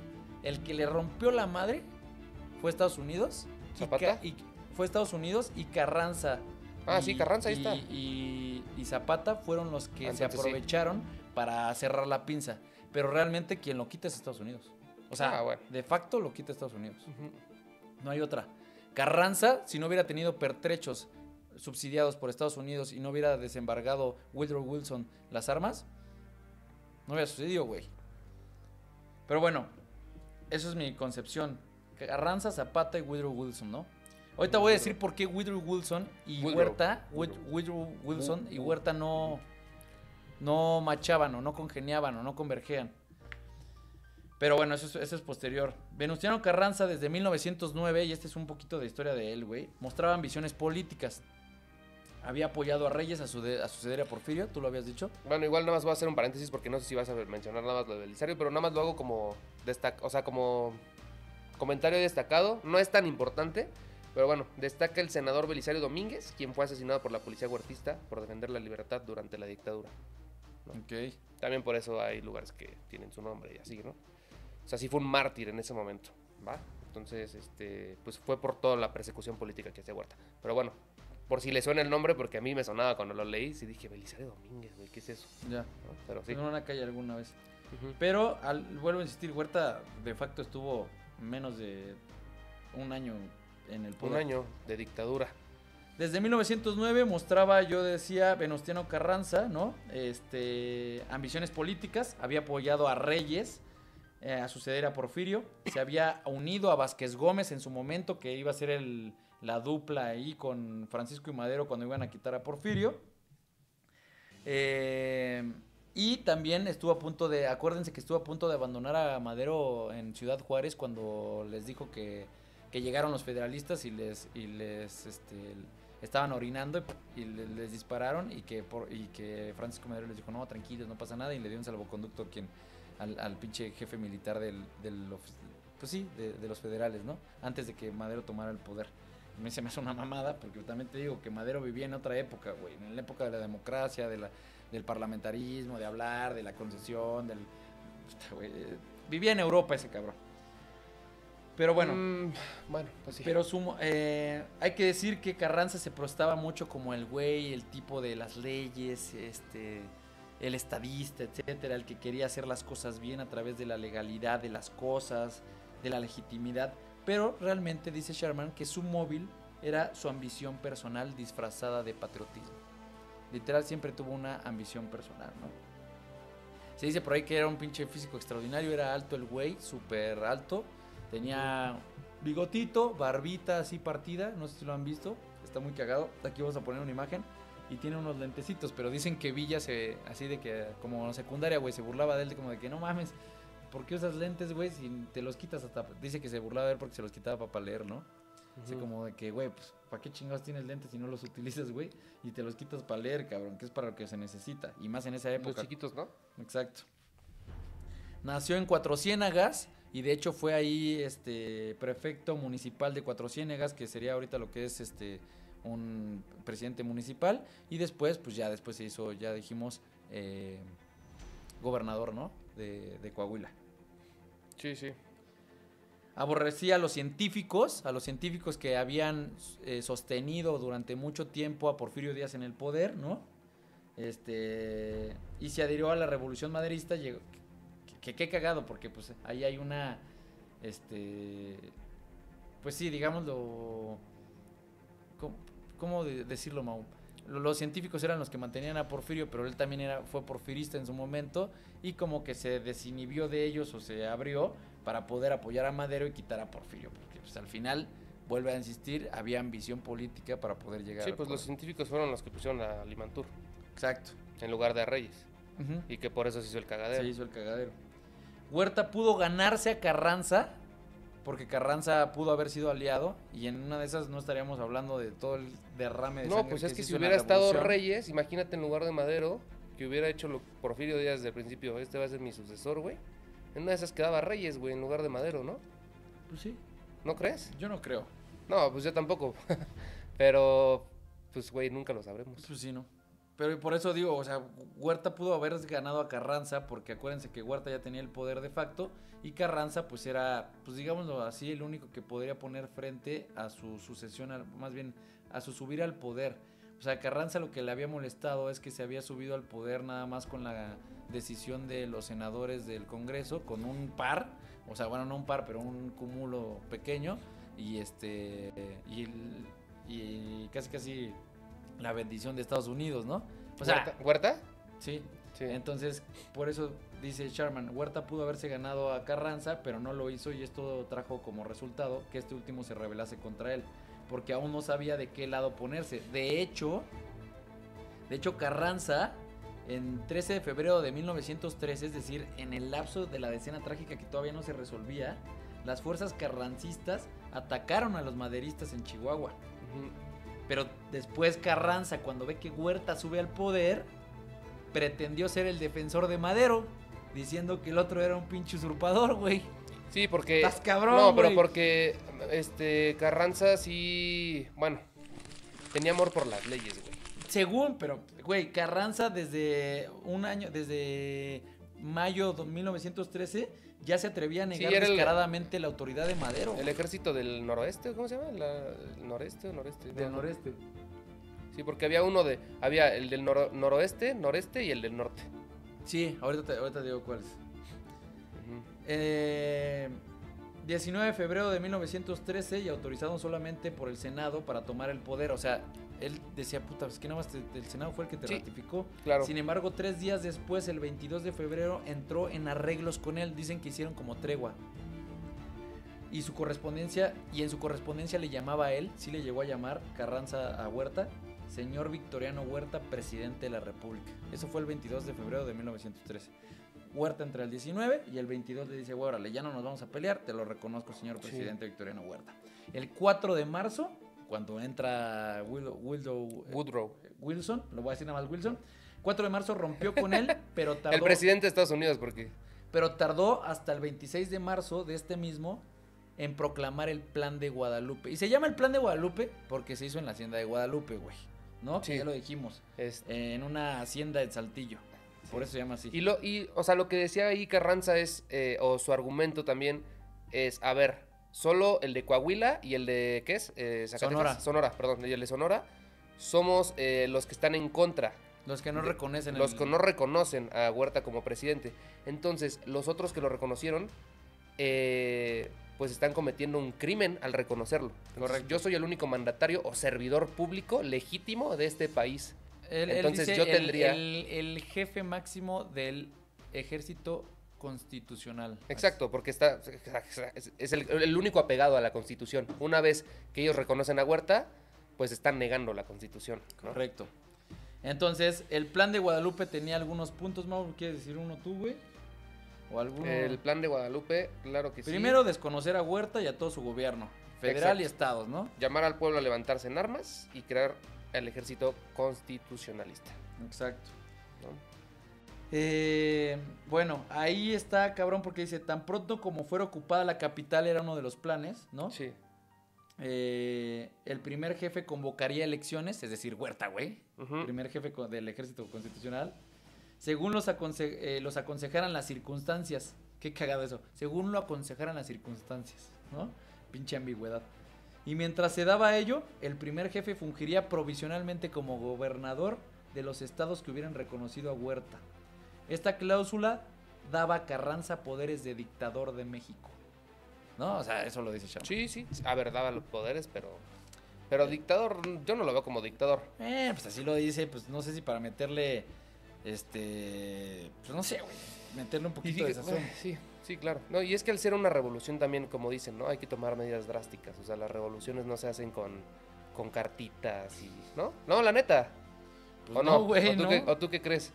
el que le rompió la madre fue Estados Unidos. ¿Zapata? Fue Estados Unidos y Carranza. Sí, Carranza, ahí está. Y Zapata fueron los que se Entonces, aprovecharon para cerrar la pinza. Pero realmente quien lo quita es Estados Unidos. O sea, bueno. de facto lo quita Estados Unidos. Uh-huh. No hay otra. Carranza, si no hubiera tenido pertrechos subsidiados por Estados Unidos y no hubiera desembargado Woodrow Wilson las armas, no hubiera sucedido, güey. Pero bueno, eso es mi concepción. Carranza, Zapata y Woodrow Wilson, ¿no? Ahorita voy a decir por qué Woodrow Wilson y Huerta no machaban o no congeniaban o no convergían. Pero bueno, eso es posterior. Venustiano Carranza desde 1909, y este es un poquito de historia de él, güey, mostraba ambiciones políticas. Había apoyado a Reyes a suceder a Porfirio, tú lo habías dicho. Bueno, igual nada más voy a hacer un paréntesis porque no sé si vas a mencionar nada más lo de Belisario, pero nada más lo hago como como comentario destacado. No es tan importante, pero bueno, destaca el senador Belisario Domínguez, quien fue asesinado por la policía huertista por defender la libertad durante la dictadura, ¿no? Ok. También por eso hay lugares que tienen su nombre y así, ¿no? O sea, sí fue un mártir en ese momento, ¿va? Entonces, pues fue por toda la persecución política que hacía Huerta. Pero bueno, por si le suena el nombre, porque a mí me sonaba cuando lo leí, sí dije, Belisario Domínguez, güey, ¿qué es eso? Ya. ¿No? Pero sí. En una calle alguna vez. Uh-huh. Pero, vuelvo a insistir, Huerta de facto estuvo menos de un año en el poder. Un año de dictadura. Desde 1909 mostraba, yo decía, Venustiano Carranza, ¿no? Ambiciones políticas, había apoyado a Reyes a suceder a Porfirio, se había unido a Vázquez Gómez en su momento, que iba a ser la dupla ahí con Francisco y Madero cuando iban a quitar a Porfirio. Y también estuvo a punto de, acuérdense que estuvo a punto de abandonar a Madero en Ciudad Juárez cuando les dijo que llegaron los federalistas y les estaban orinando y les dispararon y que Francisco Madero les dijo, no, tranquilos, no pasa nada, y le dio un salvoconducto al pinche jefe militar de los federales, ¿no? Antes de que Madero tomara el poder. A mí se me hace una mamada, porque también te digo que Madero vivía en otra época, güey, en la época de la democracia, del parlamentarismo, de hablar, de la concesión, vivía en Europa ese cabrón. Pero bueno, bueno, pues sí. Pero hay que decir que Carranza se prestaba mucho como el güey, el tipo de las leyes, el estadista, etcétera, el que quería hacer las cosas bien a través de la legalidad de las cosas, de la legitimidad. Pero realmente dice Sherman que su móvil era su ambición personal disfrazada de patriotismo. Literal siempre tuvo una ambición personal, ¿no? Se dice por ahí que era un pinche físico extraordinario, era alto el güey, súper alto. Tenía bigotito, barbita así partida, no sé si lo han visto, está muy cagado. Aquí vamos a poner una imagen y tiene unos lentecitos, pero dicen que Villa así de que, como en secundaria, güey, se burlaba de él, como de que no mames, ¿por qué usas lentes, güey, si te los quitas hasta...? Dice que se burlaba de él porque se los quitaba para leer, ¿no? Así como de que, güey, pues, ¿para qué chingados tienes lentes si no los utilizas, güey? Y te los quitas para leer, cabrón, que es para lo que se necesita, y más en esa época. Los chiquitos, ¿no? Exacto. Nació en Cuatro Ciénegas. Y de hecho fue ahí prefecto municipal de Cuatro Ciénegas, que sería ahorita lo que es un presidente municipal. Y después, pues ya después se hizo, ya dijimos, gobernador, ¿no? De Coahuila. Sí, sí. Aborrecía a los científicos que habían sostenido durante mucho tiempo a Porfirio Díaz en el poder, ¿no? Y se adhirió a la Revolución Maderista. Qué cagado, porque pues ahí hay una, pues sí, digámoslo, ¿cómo decirlo, Mau? Los científicos eran los que mantenían a Porfirio, pero él también fue porfirista en su momento, y como que se desinhibió de ellos o se abrió para poder apoyar a Madero y quitar a Porfirio, porque pues al final, vuelve a insistir, había ambición política para poder llegar. Sí, pues los científicos fueron los que pusieron a Limantur. Exacto. En lugar de a Reyes. Uh-huh. Y que por eso se hizo el cagadero. Se hizo el cagadero. Huerta pudo ganarse a Carranza, porque Carranza pudo haber sido aliado, y en una de esas no estaríamos hablando de todo el derrame de sangre. No, pues es que si hubiera estado Reyes, imagínate en lugar de Madero, que hubiera hecho Porfirio Díaz desde el principio, va a ser mi sucesor, güey. En una de esas quedaba Reyes, güey, en lugar de Madero, ¿no? Pues sí. ¿No crees? Yo no creo. No, pues yo tampoco. Pero, pues, güey, nunca lo sabremos. Pues sí, no. Pero por eso digo, o sea, Huerta pudo haber ganado a Carranza, porque acuérdense que Huerta ya tenía el poder de facto, y Carranza pues era, pues digámoslo así, el único que podría poner frente a su sucesión, más bien a su subir al poder. O sea, Carranza lo que le había molestado es que se había subido al poder nada más con la decisión de los senadores del Congreso, con un par, o sea, bueno, no un par, pero un cúmulo pequeño, y y casi la bendición de Estados Unidos, ¿no? O sea, ¿Huerta? Sí. Entonces, por eso dice Sharman, Huerta pudo haberse ganado a Carranza, pero no lo hizo y esto trajo como resultado que este último se rebelase contra él, porque aún no sabía de qué lado ponerse. De hecho, Carranza, en 13 de febrero de 1913, es decir, en el lapso de la decena trágica que todavía no se resolvía, las fuerzas carrancistas atacaron a los maderistas en Chihuahua. Pero después Carranza, cuando ve que Huerta sube al poder, pretendió ser el defensor de Madero, diciendo que el otro era un pinche usurpador, güey. Sí, porque... Estás cabrón, no, pero güey. porque Carranza sí... Bueno, tenía amor por las leyes, güey. Según, pero, güey, Carranza desde mayo de 1913 ya se atrevía a negar descaradamente la autoridad de Madero. El ejército del noroeste, ¿cómo se llama? ¿El noreste o noreste? Del noreste. Sí, porque había había el del noroeste, noreste y el del norte. Sí, ahorita digo cuáles. 19 de febrero de 1913 y autorizado solamente por el Senado para tomar el poder. O sea, él decía, puta, es que nada más el Senado fue el que te ratificó. Claro. Sin embargo, 3 días después, el 22 de febrero, entró en arreglos con él. Dicen que hicieron como tregua. Y en su correspondencia le llamaba a él, sí le llegó a llamar Carranza a Huerta, señor Victoriano Huerta, presidente de la República. Eso fue el 22 de febrero de 1913. Huerta entra el 19 y el 22 le dice, órale, ya no nos vamos a pelear, te lo reconozco, señor presidente Victoriano Huerta. El 4 de marzo, cuando entra Woodrow Wilson, lo voy a decir nada más Wilson, 4 de marzo rompió con él, pero tardó... El presidente de Estados Unidos, porque... Pero tardó hasta el 26 de marzo de este mismo en proclamar el Plan de Guadalupe. Y se llama el Plan de Guadalupe porque se hizo en la hacienda de Guadalupe, güey, ¿no? Sí. Que ya lo dijimos, en una hacienda de Saltillo. Por eso se llama así. O sea, lo que decía ahí Carranza es, o su argumento también es, a ver, solo el de Coahuila y el de, ¿qué es? Sonora, perdón, y el de Sonora, somos los que están en contra. Los que no reconocen. Los que no reconocen a Huerta como presidente. Entonces, los otros que lo reconocieron, pues están cometiendo un crimen al reconocerlo. Correcto. Yo soy el único mandatario o servidor público legítimo de este país. Entonces él dice yo tendría... El jefe máximo del ejército constitucional. Exacto, porque es el único apegado a la Constitución. Una vez que ellos reconocen a Huerta, pues están negando la Constitución, ¿no? Correcto. Entonces, el Plan de Guadalupe tenía algunos puntos, Mau, ¿quieres decir uno tú, güey? ¿O alguno? El Plan de Guadalupe, claro que sí. Primero, desconocer a Huerta y a todo su gobierno, federal. Exacto. Y estados, ¿no? Llamar al pueblo a levantarse en armas y crear el ejército constitucionalista. Exacto. ¿No? Bueno, ahí está cabrón porque dice, tan pronto como fuera ocupada la capital era uno de los planes, ¿no? Sí. El primer jefe convocaría elecciones, es decir, Huerta, güey. Uh-huh. Primer jefe del ejército constitucional. Según los aconsejaran las circunstancias. Qué cagado eso. Según lo aconsejaran las circunstancias, ¿no? Pinche ambigüedad. Y mientras se daba ello, el primer jefe fungiría provisionalmente como gobernador de los estados que hubieran reconocido a Huerta. Esta cláusula daba a Carranza poderes de dictador de México. ¿No? O sea, eso lo dice Chama. Sí. A ver, daba los poderes, pero dictador, yo no lo veo como dictador. Pues así lo dice, pues no sé si para meterle, pues no sé, güey, meterle un poquito de sazón. Sí, claro. No, y es que al ser una revolución también, como dicen, ¿no? Hay que tomar medidas drásticas. O sea, las revoluciones no se hacen con cartitas y... ¿No? No, la neta. Pues ¿o no, güey, ¿O tú qué crees?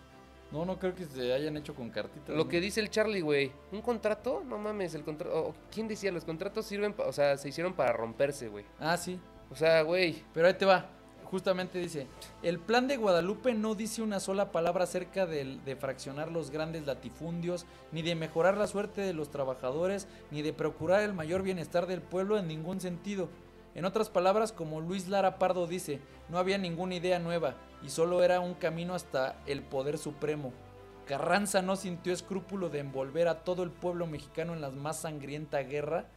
No creo que se hayan hecho con cartitas. Lo que dice el Charlie, güey. ¿Un contrato? No mames, el contrato... ¿Quién decía? Los contratos sirven... se hicieron para romperse, güey. Ah, sí. O sea, güey. Pero ahí te va. justamente dice, el plan de Guadalupe no dice una sola palabra acerca de fraccionar los grandes latifundios, ni de mejorar la suerte de los trabajadores, ni de procurar el mayor bienestar del pueblo en ningún sentido. En otras palabras, como Luis Lara Pardo dice, no había ninguna idea nueva y solo era un camino hasta el poder supremo. Carranza no sintió escrúpulo de envolver a todo el pueblo mexicano en la más sangrienta guerra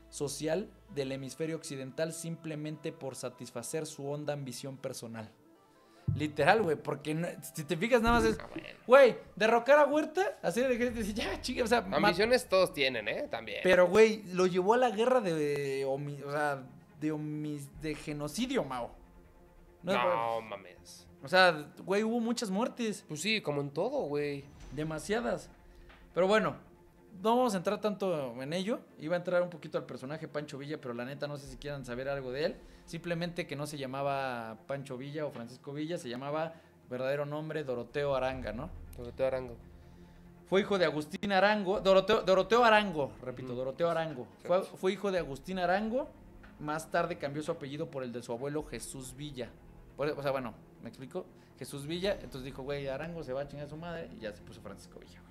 social del hemisferio occidental simplemente por satisfacer su honda ambición personal. Literal, güey, porque no, si te fijas nada más es, güey, derrocar a Huerta, hacer el ejército y decir, ya, chica, o sea... Ambiciones todos tienen, también. Pero, güey, lo llevó a la guerra de genocidio, Mao. No mames. O sea, güey, hubo muchas muertes. Pues sí, como en todo, güey. Demasiadas. Pero bueno, no vamos a entrar tanto en ello. Iba a entrar un poquito al personaje Pancho Villa, pero la neta no sé si quieran saber algo de él. Simplemente que no se llamaba Pancho Villa o Francisco Villa, se llamaba verdadero nombre Doroteo Aranga, ¿no? Doroteo Arango. Fue hijo de Agustín Arango, Doroteo Arango, repito, Doroteo Arango. Fue hijo de Agustín Arango, más tarde cambió su apellido por el de su abuelo Jesús Villa. O sea, bueno, ¿me explico? Jesús Villa, entonces dijo, güey, Arango se va a chingar a su madre y ya se puso Francisco Villa, güey.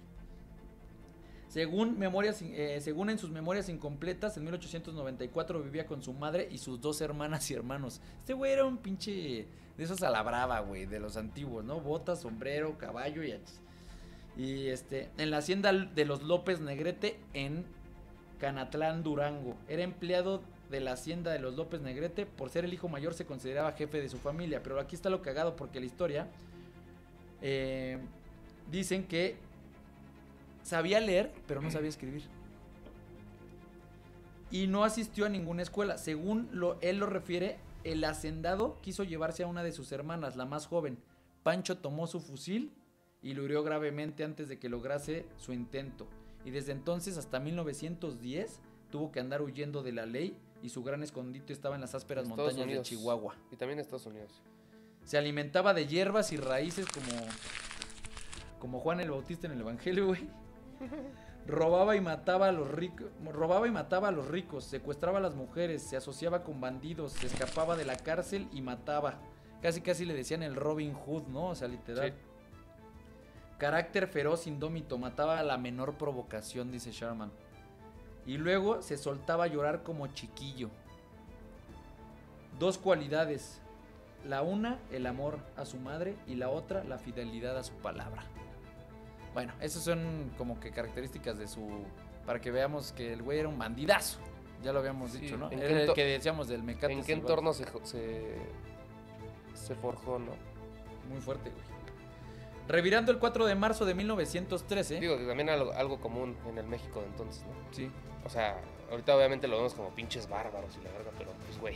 Según en sus memorias incompletas, en 1894 vivía con su madre y sus 2 hermanas y hermanos. Este güey era un pinche de esos a la brava, güey, de los antiguos, ¿no? Botas, sombrero, caballo y en la hacienda de los López Negrete en Canatlán, Durango. Era empleado de la hacienda de los López Negrete. Por ser el hijo mayor se consideraba jefe de su familia. Pero aquí está lo cagado porque la historia dicen que sabía leer, pero no sabía escribir. Y no asistió a ninguna escuela. Según él lo refiere, el hacendado quiso llevarse a una de sus hermanas, la más joven. Pancho tomó su fusil y lo hirió gravemente antes de que lograse su intento. Y desde entonces hasta 1910 tuvo que andar huyendo de la ley y su gran escondite estaba en las ásperas montañas de Chihuahua. Y también en Estados Unidos. Se alimentaba de hierbas y raíces como Juan el Bautista en el Evangelio, güey. Robaba y mataba a los ricos, secuestraba a las mujeres, se asociaba con bandidos, se escapaba de la cárcel y mataba. Casi le decían el Robin Hood, ¿no? O sea, literal. Sí. Carácter feroz, indómito, mataba a la menor provocación, dice Sharman. Y luego se soltaba a llorar como chiquillo. 2 cualidades. La una, el amor a su madre, y la otra, la fidelidad a su palabra. Bueno, esas son como que características de su... Para que veamos que el güey era un bandidazo. Ya lo habíamos dicho, ¿no? Era el que decíamos del Mecate. ¿En qué entorno se forjó, no? Muy fuerte, güey. Revirando el 4 de marzo de 1913. Digo que también algo común en el México de entonces, ¿no? Sí. O sea, ahorita obviamente lo vemos como pinches bárbaros y la verga, pero pues güey.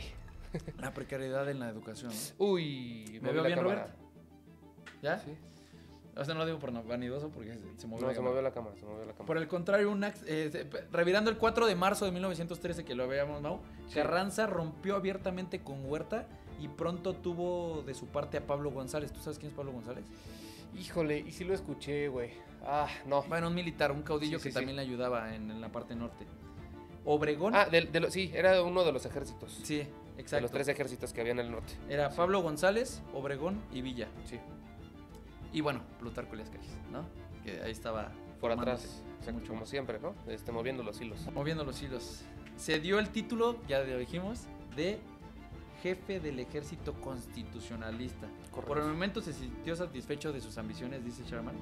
La precariedad en la educación, ¿no? Uy, ¿me veo bien, Roberto? ¿Ya? Sí. O sea, no lo digo por vanidoso porque se movió la cámara. Se movió la cámara. Por el contrario, revirando el 4 de marzo de 1913, que lo veíamos, Mau, sí. Carranza rompió abiertamente con Huerta y pronto tuvo de su parte a Pablo González. ¿Tú sabes quién es Pablo González? Híjole, y sí lo escuché, güey. Ah, no. Bueno, un militar, un caudillo que también le ayudaba en la parte norte. Obregón. Sí, era uno de los ejércitos. Sí, exacto. De los 3 ejércitos que había en el norte. Era Pablo González, Obregón y Villa. Sí. Y bueno, Plutarco Elías Calles, ¿no? Que ahí estaba por atrás, mucho como siempre, ¿no? Moviendo los hilos. Moviendo los hilos. Se dio el título, ya lo dijimos, de jefe del ejército constitucionalista. Correcto. Por el momento se sintió satisfecho de sus ambiciones, dice Sharman,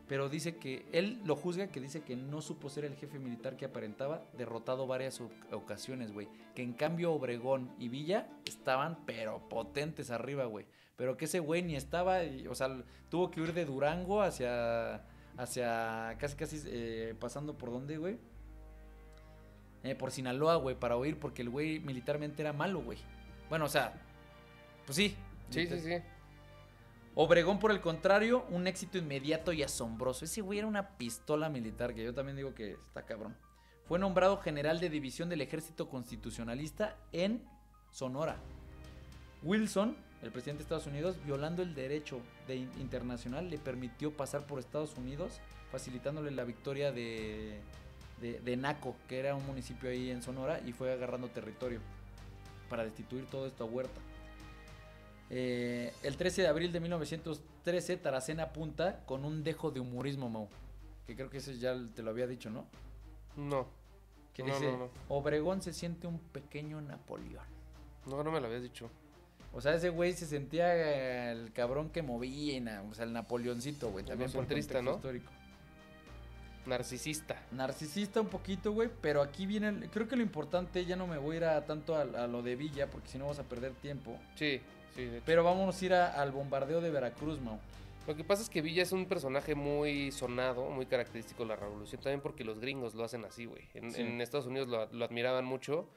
pero dice que él lo juzga, que dice que no supo ser el jefe militar que aparentaba, derrotado varias ocasiones, güey. Que en cambio Obregón y Villa estaban pero potentes arriba, güey. Pero que ese güey ni estaba, o sea, tuvo que huir de Durango hacia casi pasando por dónde, güey. Por Sinaloa, güey, para huir porque el güey militarmente era malo, güey. Bueno, o sea, pues sí. Sí. Obregón, por el contrario, un éxito inmediato y asombroso. Ese güey era una pistola militar, que yo también digo que está cabrón. Fue nombrado general de división del ejército constitucionalista en Sonora. Wilson, el presidente de Estados Unidos, violando el derecho internacional, le permitió pasar por Estados Unidos, facilitándole la victoria de Naco, que era un municipio ahí en Sonora, y fue agarrando territorio para destituir todo esto a Huerta. El 13 de abril de 1913, Taracena apunta con un dejo de humorismo, Mau. Que creo que ese ya te lo había dicho, ¿no? No. Que dice, Obregón se siente un pequeño Napoleón. No me lo habías dicho. O sea, ese güey se sentía el cabrón que movía, o sea, el Napoleoncito, güey. También por contexto histórico. Narcisista un poquito, güey, pero aquí viene, creo que lo importante, ya no me voy a ir tanto a lo de Villa, porque si no vamos a perder tiempo. Sí. Pero vamos a ir al bombardeo de Veracruz, Mau. Lo que pasa es que Villa es un personaje muy sonado, muy característico de la revolución, también porque los gringos lo hacen así, güey. En Estados Unidos lo admiraban mucho.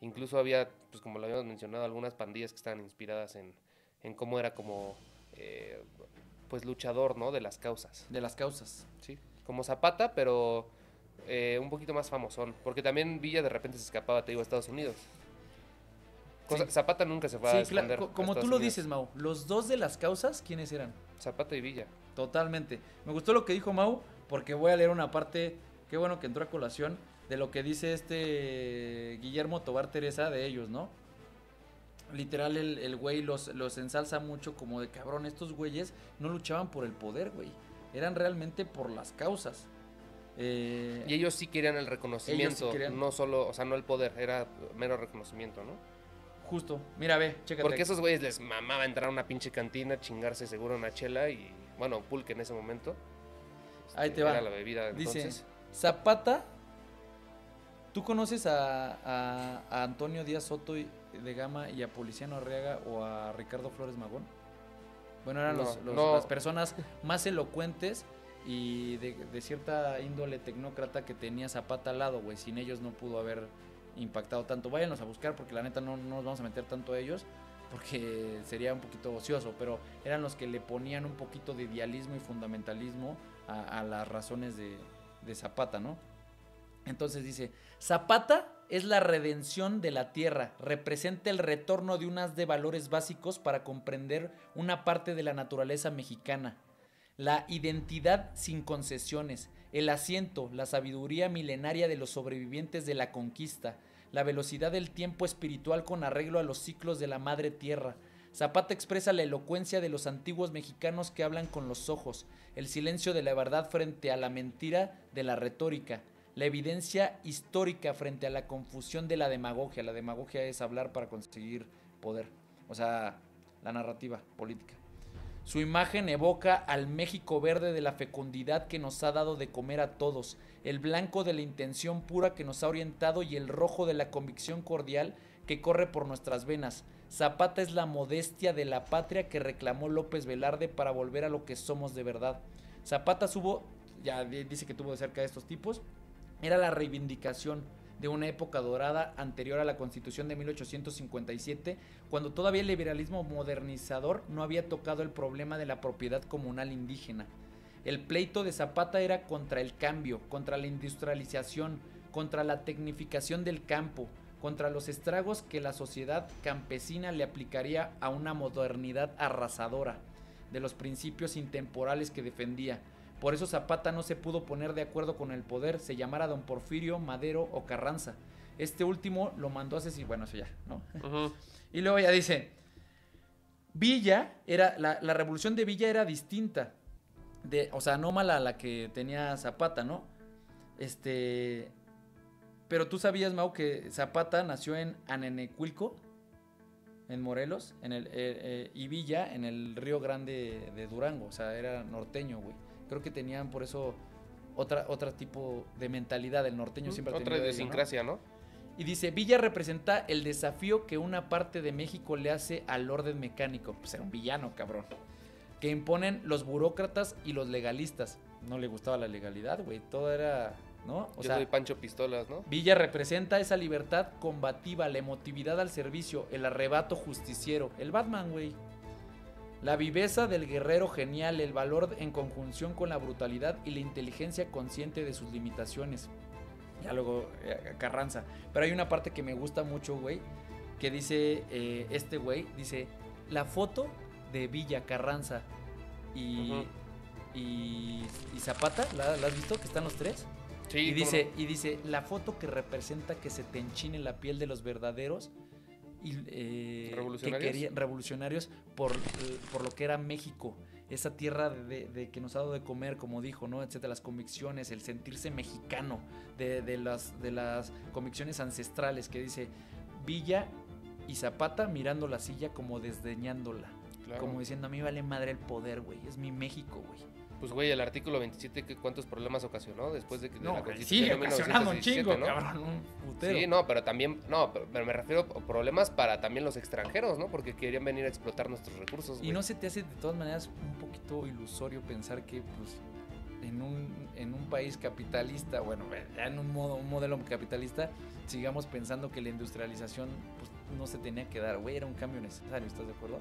Incluso había, pues como lo habíamos mencionado, algunas pandillas que estaban inspiradas en cómo era como, pues luchador, ¿no? De las causas. Sí. Como Zapata, pero un poquito más famosón. Porque también Villa de repente se escapaba, te digo, a Estados Unidos. Sí. Zapata nunca se fue a esconder. Como tú lo dices, Mau, los dos de las causas, ¿quiénes eran? Zapata y Villa. Totalmente. Me gustó lo que dijo Mau, porque voy a leer una parte, qué bueno que entró a colación, de lo que dice Guillermo Tobar Teresa de ellos, ¿no? Literal, el güey los ensalza mucho como de cabrón, estos güeyes no luchaban por el poder, güey. Eran realmente por las causas. Y ellos sí querían el reconocimiento, no solo, o sea, no el poder, era mero reconocimiento, ¿no? Justo, mira, ve, chécate. Porque esos güeyes les mamaba entrar a una pinche cantina, chingarse seguro una chela y, bueno, pulque en ese momento. Ahí te va. Era la bebida entonces. Dice, Zapata, ¿tú conoces a Antonio Díaz Soto de Gama y a Policiano Arriaga o a Ricardo Flores Magón? Bueno, eran las personas más elocuentes y de cierta índole tecnócrata que tenía Zapata al lado, güey. Sin ellos no pudo haber impactado tanto. Váyanos a buscar porque la neta no nos vamos a meter tanto a ellos porque sería un poquito ocioso, pero eran los que le ponían un poquito de idealismo y fundamentalismo a las razones de Zapata, ¿no? Entonces dice, Zapata es la redención de la tierra, representa el retorno de un haz de valores básicos para comprender una parte de la naturaleza mexicana, la identidad sin concesiones, el asiento, la sabiduría milenaria de los sobrevivientes de la conquista, la velocidad del tiempo espiritual con arreglo a los ciclos de la madre tierra. Zapata expresa la elocuencia de los antiguos mexicanos que hablan con los ojos, el silencio de la verdad frente a la mentira de la retórica, la evidencia histórica frente a la confusión de la demagogia. La demagogia es hablar para conseguir poder, o sea, la narrativa política. Su imagen evoca al México verde de la fecundidad que nos ha dado de comer a todos, el blanco de la intención pura que nos ha orientado y el rojo de la convicción cordial que corre por nuestras venas. Zapata es la modestia de la patria que reclamó López Velarde para volver a lo que somos de verdad. Zapata ya dice que tuvo de cerca de estos tipos, era la reivindicación de una época dorada anterior a la Constitución de 1857, cuando todavía el liberalismo modernizador no había tocado el problema de la propiedad comunal indígena. El pleito de Zapata era contra el cambio, contra la industrialización, contra la tecnificación del campo, contra los estragos que la sociedad campesina le aplicaría a una modernidad arrasadora, de los principios intemporales que defendía. Por eso Zapata no se pudo poner de acuerdo con el poder, se llamara Don Porfirio, Madero o Carranza. Este último lo mandó a asesinar, bueno, eso ya, ¿no? Uh-huh. Y luego ya dice, Villa, la revolución de Villa era distinta, o sea, no mala a la que tenía Zapata, ¿no? Pero tú sabías, Mau, que Zapata nació en Anenecuilco, en Morelos, y Villa en el Río Grande de Durango, o sea, era norteño, güey. Creo que tenían por eso otro tipo de mentalidad. El norteño siempre ha tenido otra idiosincrasia, ¿no? Y dice, Villa representa el desafío que una parte de México le hace al orden mecánico. Pues era un villano, cabrón. Que imponen los burócratas y los legalistas. No le gustaba la legalidad, güey. Todo era, ¿no? Yo soy Pancho Pistolas, ¿no? Villa representa esa libertad combativa, la emotividad al servicio, el arrebato justiciero. El Batman, güey. La viveza del guerrero genial, el valor en conjunción con la brutalidad y la inteligencia consciente de sus limitaciones. Ya luego Carranza. Pero hay una parte que me gusta mucho, güey, que dice, güey, dice, la foto de Villa, Carranza y Zapata, ¿la has visto? Que están los tres. Sí. Y dice, la foto que representa que se te enchine la piel de los verdaderos revolucionarios por lo que era México, esa tierra de que nos ha dado de comer, como dijo, ¿no? Etcétera, las convicciones, el sentirse mexicano, de las convicciones ancestrales, que dice Villa y Zapata mirando la silla como desdeñándola, claro. Como diciendo, a mí vale madre el poder, güey, es mi México, güey. Pues, güey, el artículo 27, ¿cuántos problemas ocasionó después de que no, la Constitución sigue ocasionando un chingo, ¿no? Cabrón, un putero. Sí, no, pero también, pero me refiero a problemas para también los extranjeros, ¿no? Porque querían venir a explotar nuestros recursos, güey. Y no se te hace de todas maneras un poquito ilusorio pensar que, pues, en un país capitalista, bueno, ya en un modelo capitalista, sigamos pensando que la industrialización, pues, no se tenía que dar, güey, era un cambio necesario, ¿estás de acuerdo?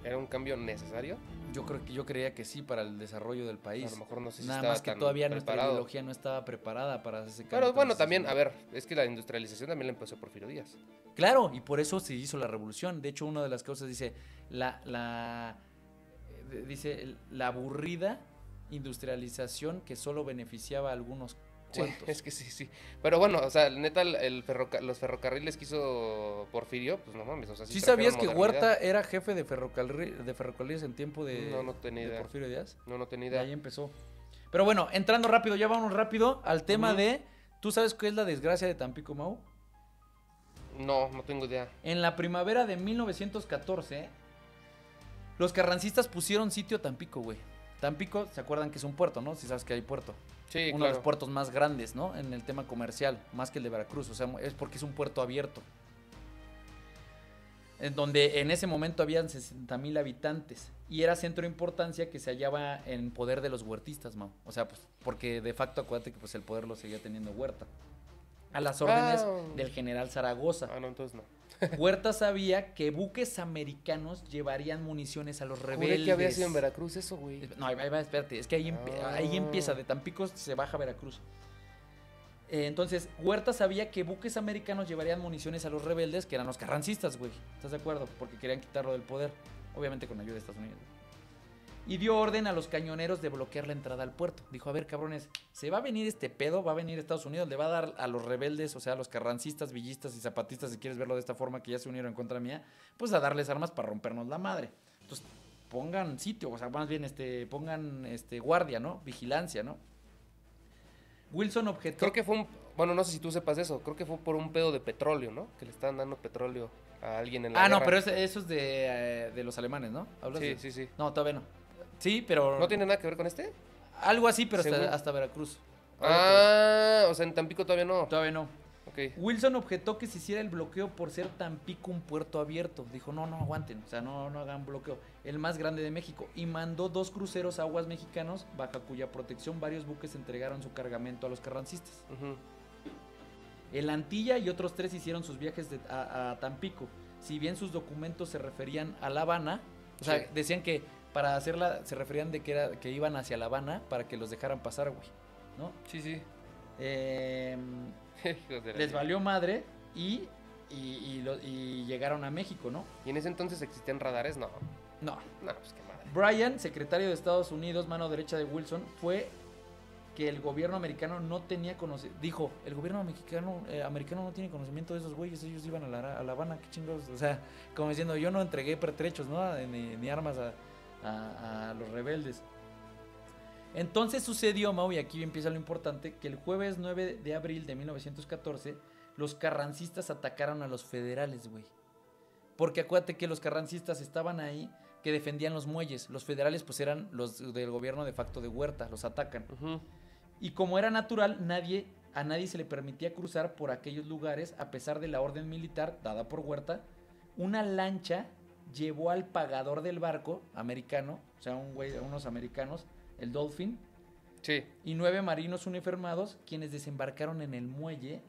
¿Era un cambio necesario? Yo creía que sí, para el desarrollo del país. A lo mejor no sé si nada estaba más que tan todavía preparado. Nuestra ideología no estaba preparada para ese cambio. Pero bueno, también, a ver, es que la industrialización también la empezó Porfirio Díaz. Claro, y por eso se hizo la revolución. De hecho, una de las causas dice la aburrida industrialización que solo beneficiaba a algunos. Sí, es que sí. Pero bueno, o sea, neta, los ferrocarriles que hizo Porfirio, pues no mames, o sea, ¿Sí sabías que Huerta era jefe de ferrocarriles en tiempo de, no tenía idea. De Porfirio Díaz? No tenía idea. Ahí empezó. Pero bueno, entrando rápido, ya vamos rápido al tema de... ¿Tú sabes qué es la desgracia de Tampico, Mau? No tengo idea. En la primavera de 1914, los carrancistas pusieron sitio a Tampico, güey. Tampico, ¿se acuerdan que es un puerto, no? Si sabes que hay puerto. Sí, uno de los puertos más grandes, ¿no? En el tema comercial, más que el de Veracruz. O sea, es porque es un puerto abierto. En donde en ese momento habían 60,000 habitantes. Y era centro de importancia que se hallaba en poder de los huertistas, Mau. O sea, pues, porque de facto, acuérdate que pues el poder lo seguía teniendo Huerta. A las órdenes del general Zaragoza. No, entonces no. Huerta sabía que buques americanos llevarían municiones a los rebeldes. Juré que había sido en Veracruz eso, güey. No, ahí va, espérate. Es que ahí empieza. De Tampico se baja a Veracruz. Entonces, Huerta sabía que buques americanos llevarían municiones a los rebeldes, que eran los carrancistas, güey. ¿Estás de acuerdo? Porque querían quitarlo del poder. Obviamente con ayuda de Estados Unidos. Y dio orden a los cañoneros de bloquear la entrada al puerto. Dijo, a ver, cabrones, se va a venir este pedo, va a venir Estados Unidos, le va a dar a los rebeldes, o sea, a los carrancistas, villistas y zapatistas, si quieres verlo de esta forma, que ya se unieron en contra mía, pues a darles armas para rompernos la madre. Entonces, pongan sitio, o sea, más bien pongan guardia, ¿no? Vigilancia, ¿no? Wilson objetó... Creo que fue no sé si tú sepas eso, creo que fue por un pedo de petróleo, ¿no? Que le estaban dando petróleo a alguien en la guerra. No, pero eso es de los alemanes, ¿no? Sí. No, todavía no. Sí, pero... ¿No tiene nada que ver con este? Algo así, pero hasta Veracruz. O sea, en Tampico todavía no. Todavía no. Okay. Wilson objetó que se hiciera el bloqueo por ser Tampico un puerto abierto. Dijo, no aguanten, o sea, no hagan bloqueo. El más grande de México. Y mandó 2 cruceros a aguas mexicanos, bajo cuya protección varios buques entregaron su cargamento a los carrancistas. El Antilla y otros 3 hicieron sus viajes a Tampico. Si bien sus documentos se referían a La Habana, o sea, decían que para hacerla, se referían de que iban hacia La Habana para que los dejaran pasar, güey, ¿no? Sí. Les valió madre y llegaron a México, ¿no? ¿Y en ese entonces existían radares? No, pues qué madre. Bryan, secretario de Estados Unidos, mano derecha de Wilson, fue que el gobierno americano no tenía conocimiento. Dijo, el gobierno americano no tiene conocimiento de esos güeyes, ellos iban a La Habana, qué chingados. O sea, como diciendo, yo no entregué pertrechos, ¿no? Ni armas a los rebeldes. Entonces sucedió, Mau, y aquí empieza lo importante, que el jueves 9 de abril de 1914, los carrancistas atacaron a los federales, güey. Porque acuérdate que los carrancistas estaban ahí, que defendían los muelles. Los federales, pues, eran los del gobierno de facto de Huerta, los atacan. Y como era natural, a nadie se le permitía cruzar por aquellos lugares, a pesar de la orden militar dada por Huerta. Una lancha llevó al pagador del barco americano, o sea, unos americanos, el Dolphin, sí, y 9 marinos uniformados, quienes desembarcaron en el muelle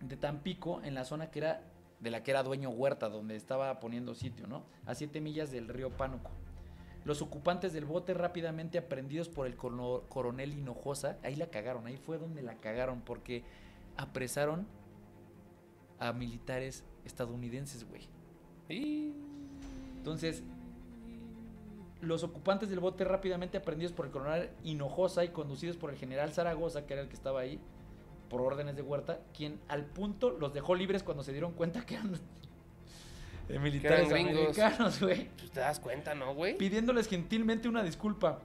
de Tampico, en la zona de la que era dueño Huerta, donde estaba poniendo sitio, ¿no? A 7 millas del río Pánuco. Los ocupantes del bote, rápidamente aprendidos por el coronel Hinojosa, ahí la cagaron, ahí fue donde la cagaron, porque apresaron a militares estadounidenses, güey. Entonces, los ocupantes del bote, rápidamente aprendidos por el coronel Hinojosa y conducidos por el general Zaragoza, que era el que estaba ahí, por órdenes de Huerta, quien al punto los dejó libres cuando se dieron cuenta que eran militares americanos, güey. Pues te das cuenta, ¿no, güey? Pidiéndoles gentilmente una disculpa.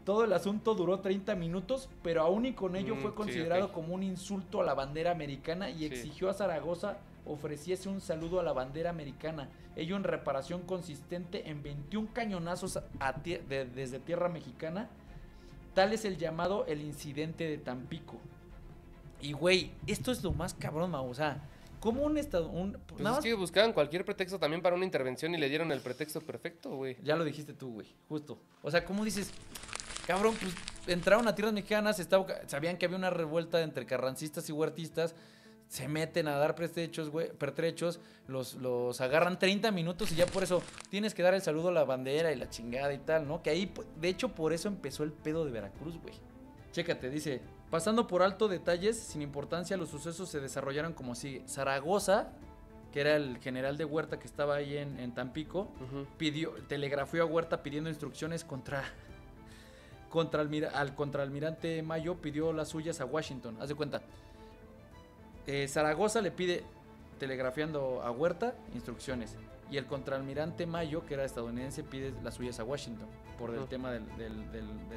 Todo el asunto duró 30 minutos, pero aún y con ello fue considerado como un insulto a la bandera americana y exigió a Zaragoza ofreciese un saludo a la bandera americana, ello en reparación consistente en 21 cañonazos desde tierra mexicana. Tal es el llamado el incidente de Tampico. Y güey, esto es lo más cabrón, Mau, o sea, como un estado... Pues es que buscaban cualquier pretexto también para una intervención y le dieron el pretexto perfecto, güey. Ya lo dijiste tú, güey, justo. O sea, ¿cómo dices? Cabrón, pues entraron a tierras mexicanas, sabían que había una revuelta entre carrancistas y huertistas, se meten a dar pertrechos, los agarran 30 minutos y ya por eso tienes que dar el saludo a la bandera y la chingada y tal, ¿no? Que ahí, de hecho, por eso empezó el pedo de Veracruz, güey. Chécate, dice, pasando por alto detalles, sin importancia, los sucesos se desarrollaron como sigue. Zaragoza, que era el general de Huerta que estaba ahí en Tampico, telegrafió a Huerta pidiendo instrucciones al contraalmirante Mayo, pidió las suyas a Washington. Haz de cuenta. Zaragoza le pide, telegrafiando a Huerta, instrucciones. Y el contraalmirante Mayo, que era estadounidense, pide las suyas a Washington por el tema de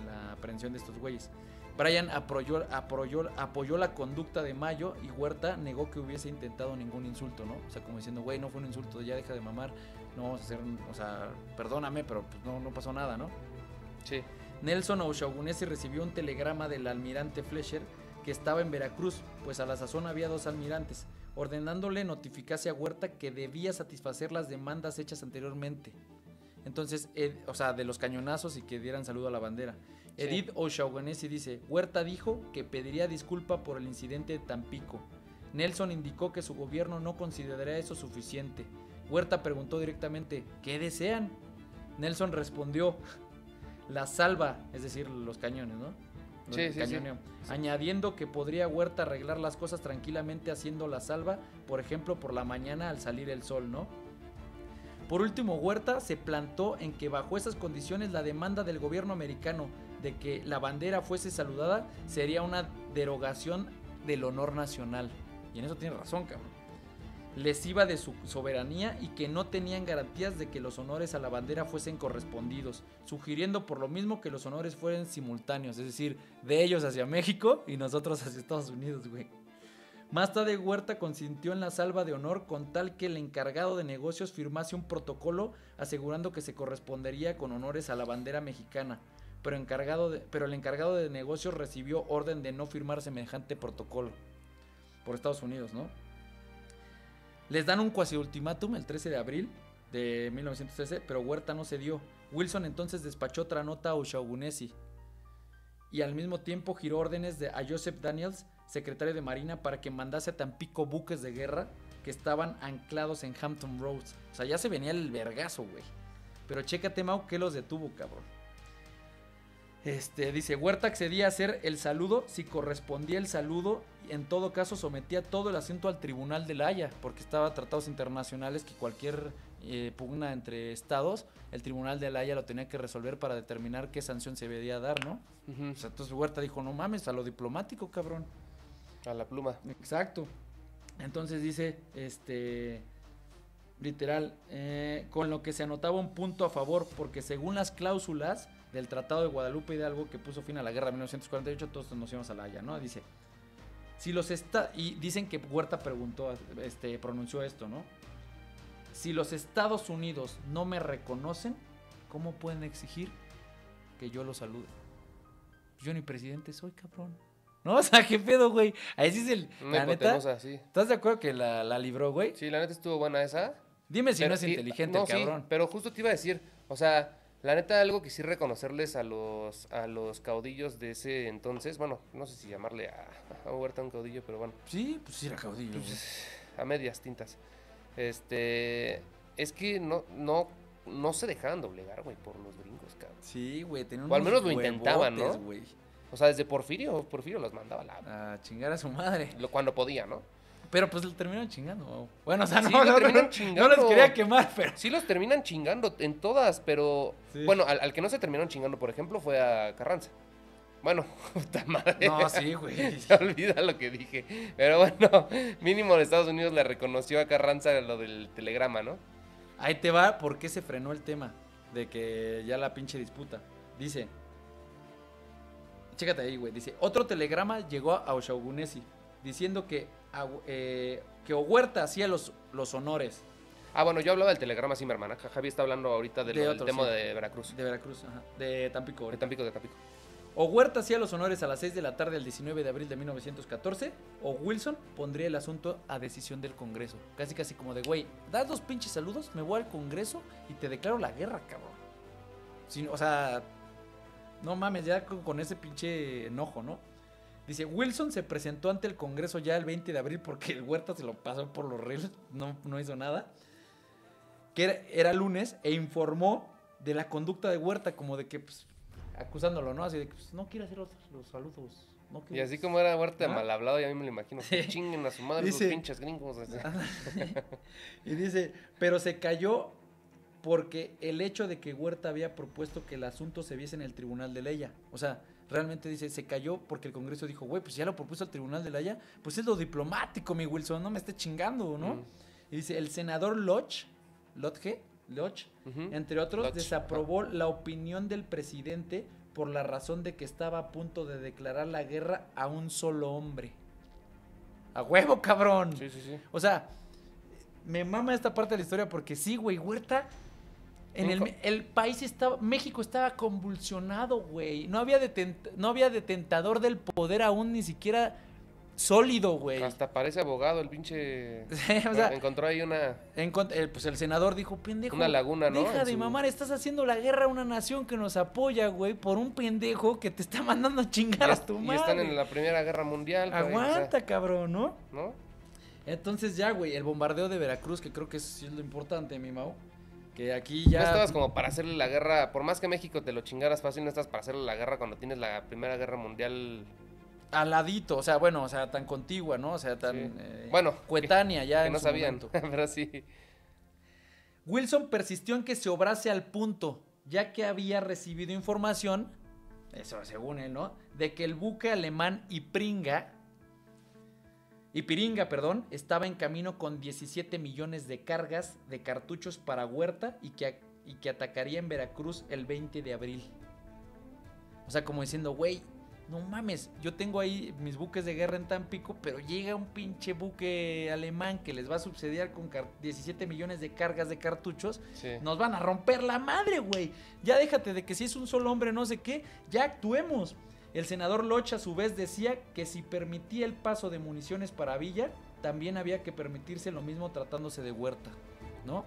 la aprehensión de estos güeyes. Bryan apoyó la conducta de Mayo y Huerta negó que hubiese intentado ningún insulto, ¿no? O sea, como diciendo, güey, no fue un insulto, ya deja de mamar, no vamos a hacer, o sea, perdóname, pero pues no pasó nada, ¿no? Sí. Nelson O'Shaughnessy recibió un telegrama del almirante Fletcher que estaba en Veracruz, pues a la sazón había 2 almirantes, ordenándole notificase a Huerta que debía satisfacer las demandas hechas anteriormente. Entonces, o sea, de los cañonazos y que dieran saludo a la bandera. Sí. Edith O'Shaughnessy dice, Huerta dijo que pediría disculpa por el incidente de Tampico. Nelson indicó que su gobierno no consideraría eso suficiente. Huerta preguntó directamente, ¿qué desean? Nelson respondió, la salva, es decir, los cañones, ¿no? Sí. Añadiendo que podría Huerta arreglar las cosas tranquilamente haciendo la salva, por ejemplo, por la mañana al salir el sol, ¿no? Por último, Huerta se plantó en que bajo esas condiciones la demanda del gobierno americano de que la bandera fuese saludada sería una derogación del honor nacional. Y en eso tiene razón, cabrón. Lesiva de su soberanía y que no tenían garantías de que los honores a la bandera fuesen correspondidos, sugiriendo por lo mismo que los honores fueran simultáneos, es decir, de ellos hacia México y nosotros hacia Estados Unidos, güey. Más tarde Huerta consintió en la salva de honor con tal que el encargado de negocios firmase un protocolo asegurando que se correspondería con honores a la bandera mexicana, pero el encargado de negocios recibió orden de no firmar semejante protocolo por Estados Unidos, ¿no? Les dan un cuasi ultimátum el 13 de abril de 1913, pero Huerta no cedió. Wilson entonces despachó otra nota a O'Shaughnessy y al mismo tiempo giró órdenes a Joseph Daniels, secretario de Marina, para que mandase a Tampico buques de guerra que estaban anclados en Hampton Roads. O sea, ya se venía el vergazo, güey. Pero chécate, Mau, que los detuvo, cabrón. Dice, Huerta accedía a hacer el saludo si correspondía el saludo, y en todo caso sometía todo el asunto al Tribunal de la Haya, porque estaba tratados internacionales que cualquier pugna entre estados, el Tribunal de la Haya lo tenía que resolver para determinar qué sanción se debía dar, ¿no? Uh-huh. O sea, entonces Huerta dijo, no mames, a lo diplomático, cabrón. A la pluma. Exacto. Entonces dice, literal, con lo que se anotaba un punto a favor, porque según las cláusulas del Tratado de Guadalupe Hidalgo que puso fin a la guerra de 1948, todos nos íbamos a la Haya, ¿no? Dice, y dicen que Huerta pronunció esto, ¿no? Si los Estados Unidos no me reconocen, ¿cómo pueden exigir que yo los salude? Yo ni presidente soy, cabrón. ¿No? O sea, ¿qué pedo, güey? Ahí sí es el... La neta, sí. ¿Estás de acuerdo que la libró, güey? Sí, la neta estuvo buena esa. Dime si no es inteligente el cabrón. Sí, pero justo te iba a decir, o sea, la neta algo que sí reconocerles a los caudillos de ese entonces, bueno, no sé si llamarle a Huerta un caudillo, pero bueno. Sí, pues sí era caudillo. Pues, a medias tintas. Es que no se dejaban doblegar, güey, por los gringos, cabrón. Sí, güey, tenían o al menos lo intentaban, ¿no? Güey. O sea, desde Porfirio los mandaba a chingar a su madre. Cuando podía, ¿no? Pero pues lo terminaron chingando. Bueno, o sea, sí, no los quería quemar, pero... Sí los terminan chingando en todas, pero... Sí. Bueno, al que no se terminaron chingando, por ejemplo, fue a Carranza. Bueno, puta madre. No, sí, güey. Se olvida lo que dije. Pero bueno, mínimo de Estados Unidos le reconoció a Carranza lo del telegrama, ¿no? Ahí te va por qué se frenó el tema de que ya la pinche disputa. Dice, chécate ahí, güey. Dice, otro telegrama llegó a Oshagunesi diciendo que Huerta hacía los honores. Ah, bueno, yo hablaba del telegrama, sí, mi hermana. Javi está hablando ahorita del otro, tema sí. de Veracruz. De Veracruz, ajá. De Tampico. De Tampico. Huerta hacía los honores a las 6 de la tarde del 19 de abril de 1914, o Wilson pondría el asunto a decisión del Congreso. Casi como de, güey, das 2 pinches saludos, me voy al Congreso y te declaro la guerra, cabrón. O sea, no mames, ya con ese pinche enojo, ¿no? Dice, Wilson se presentó ante el Congreso ya el 20 de abril porque el Huerta se lo pasó por los rieles, no hizo nada. Que era lunes, e informó de la conducta de Huerta, como de que, pues, acusándolo, ¿no? Así de que, pues, no quiere hacer los saludos. No y así como era Huerta mal hablado, ya a mí me lo imagino. Sí. Chinguen a su madre, dice, los pinches gringos. Así. Y dice, pero se cayó porque el hecho de que Huerta había propuesto que el asunto se viese en el Tribunal de la Haya. O sea, realmente dice, se cayó porque el Congreso dijo, güey, pues ya lo propuso al Tribunal de la Haya, pues es lo diplomático, mi Wilson, no me esté chingando, ¿no? Y dice, el senador Lodge, entre otros, desaprobó la opinión del presidente por la razón de que estaba a punto de declarar la guerra a un solo hombre. ¡A huevo, cabrón! Sí. O sea, me mama esta parte de la historia porque sí, güey, Huerta... el país estaba... México estaba convulsionado, güey. No había detentador del poder aún, ni siquiera... sólido, güey. Hasta parece abogado el pinche... O sea, encontró ahí una... pues el senador dijo, pendejo. Una laguna, ¿no? Deja de mamar, estás haciendo la guerra a una nación que nos apoya, güey, por un pendejo que te está mandando a chingar a tu madre. Y están en la Primera Guerra Mundial. Aguanta, o sea, cabrón, ¿no? ¿No? Entonces ya, güey, el bombardeo de Veracruz, que creo que sí es lo importante, mi Mau. Que aquí ya... No estabas como para hacerle la guerra, por más que México te lo chingaras fácil, no estás para hacerle la guerra cuando tienes la Primera Guerra Mundial... al ladito, o sea, bueno, o sea, tan contigua, ¿no? O sea, tan sí. Bueno, coetánea ya que en no su sabían, momento. pero sí. Wilson persistió en que se obrase al punto, ya que había recibido información, eso según él, ¿no? De que el buque alemán Ipiringa, estaba en camino con 17 millones de cargas de cartuchos para Huerta y que atacaría en Veracruz el 20 de abril. O sea, como diciendo, güey, no mames, yo tengo ahí mis buques de guerra en Tampico, pero llega un pinche buque alemán que les va a subsidiar con 17 millones de cargas de cartuchos. Sí. Nos van a romper la madre, güey. Ya déjate de que si es un solo hombre no sé qué, ya actuemos. El senador Loch a su vez decía que si permitía el paso de municiones para Villa, también había que permitirse lo mismo tratándose de Huerta, ¿no?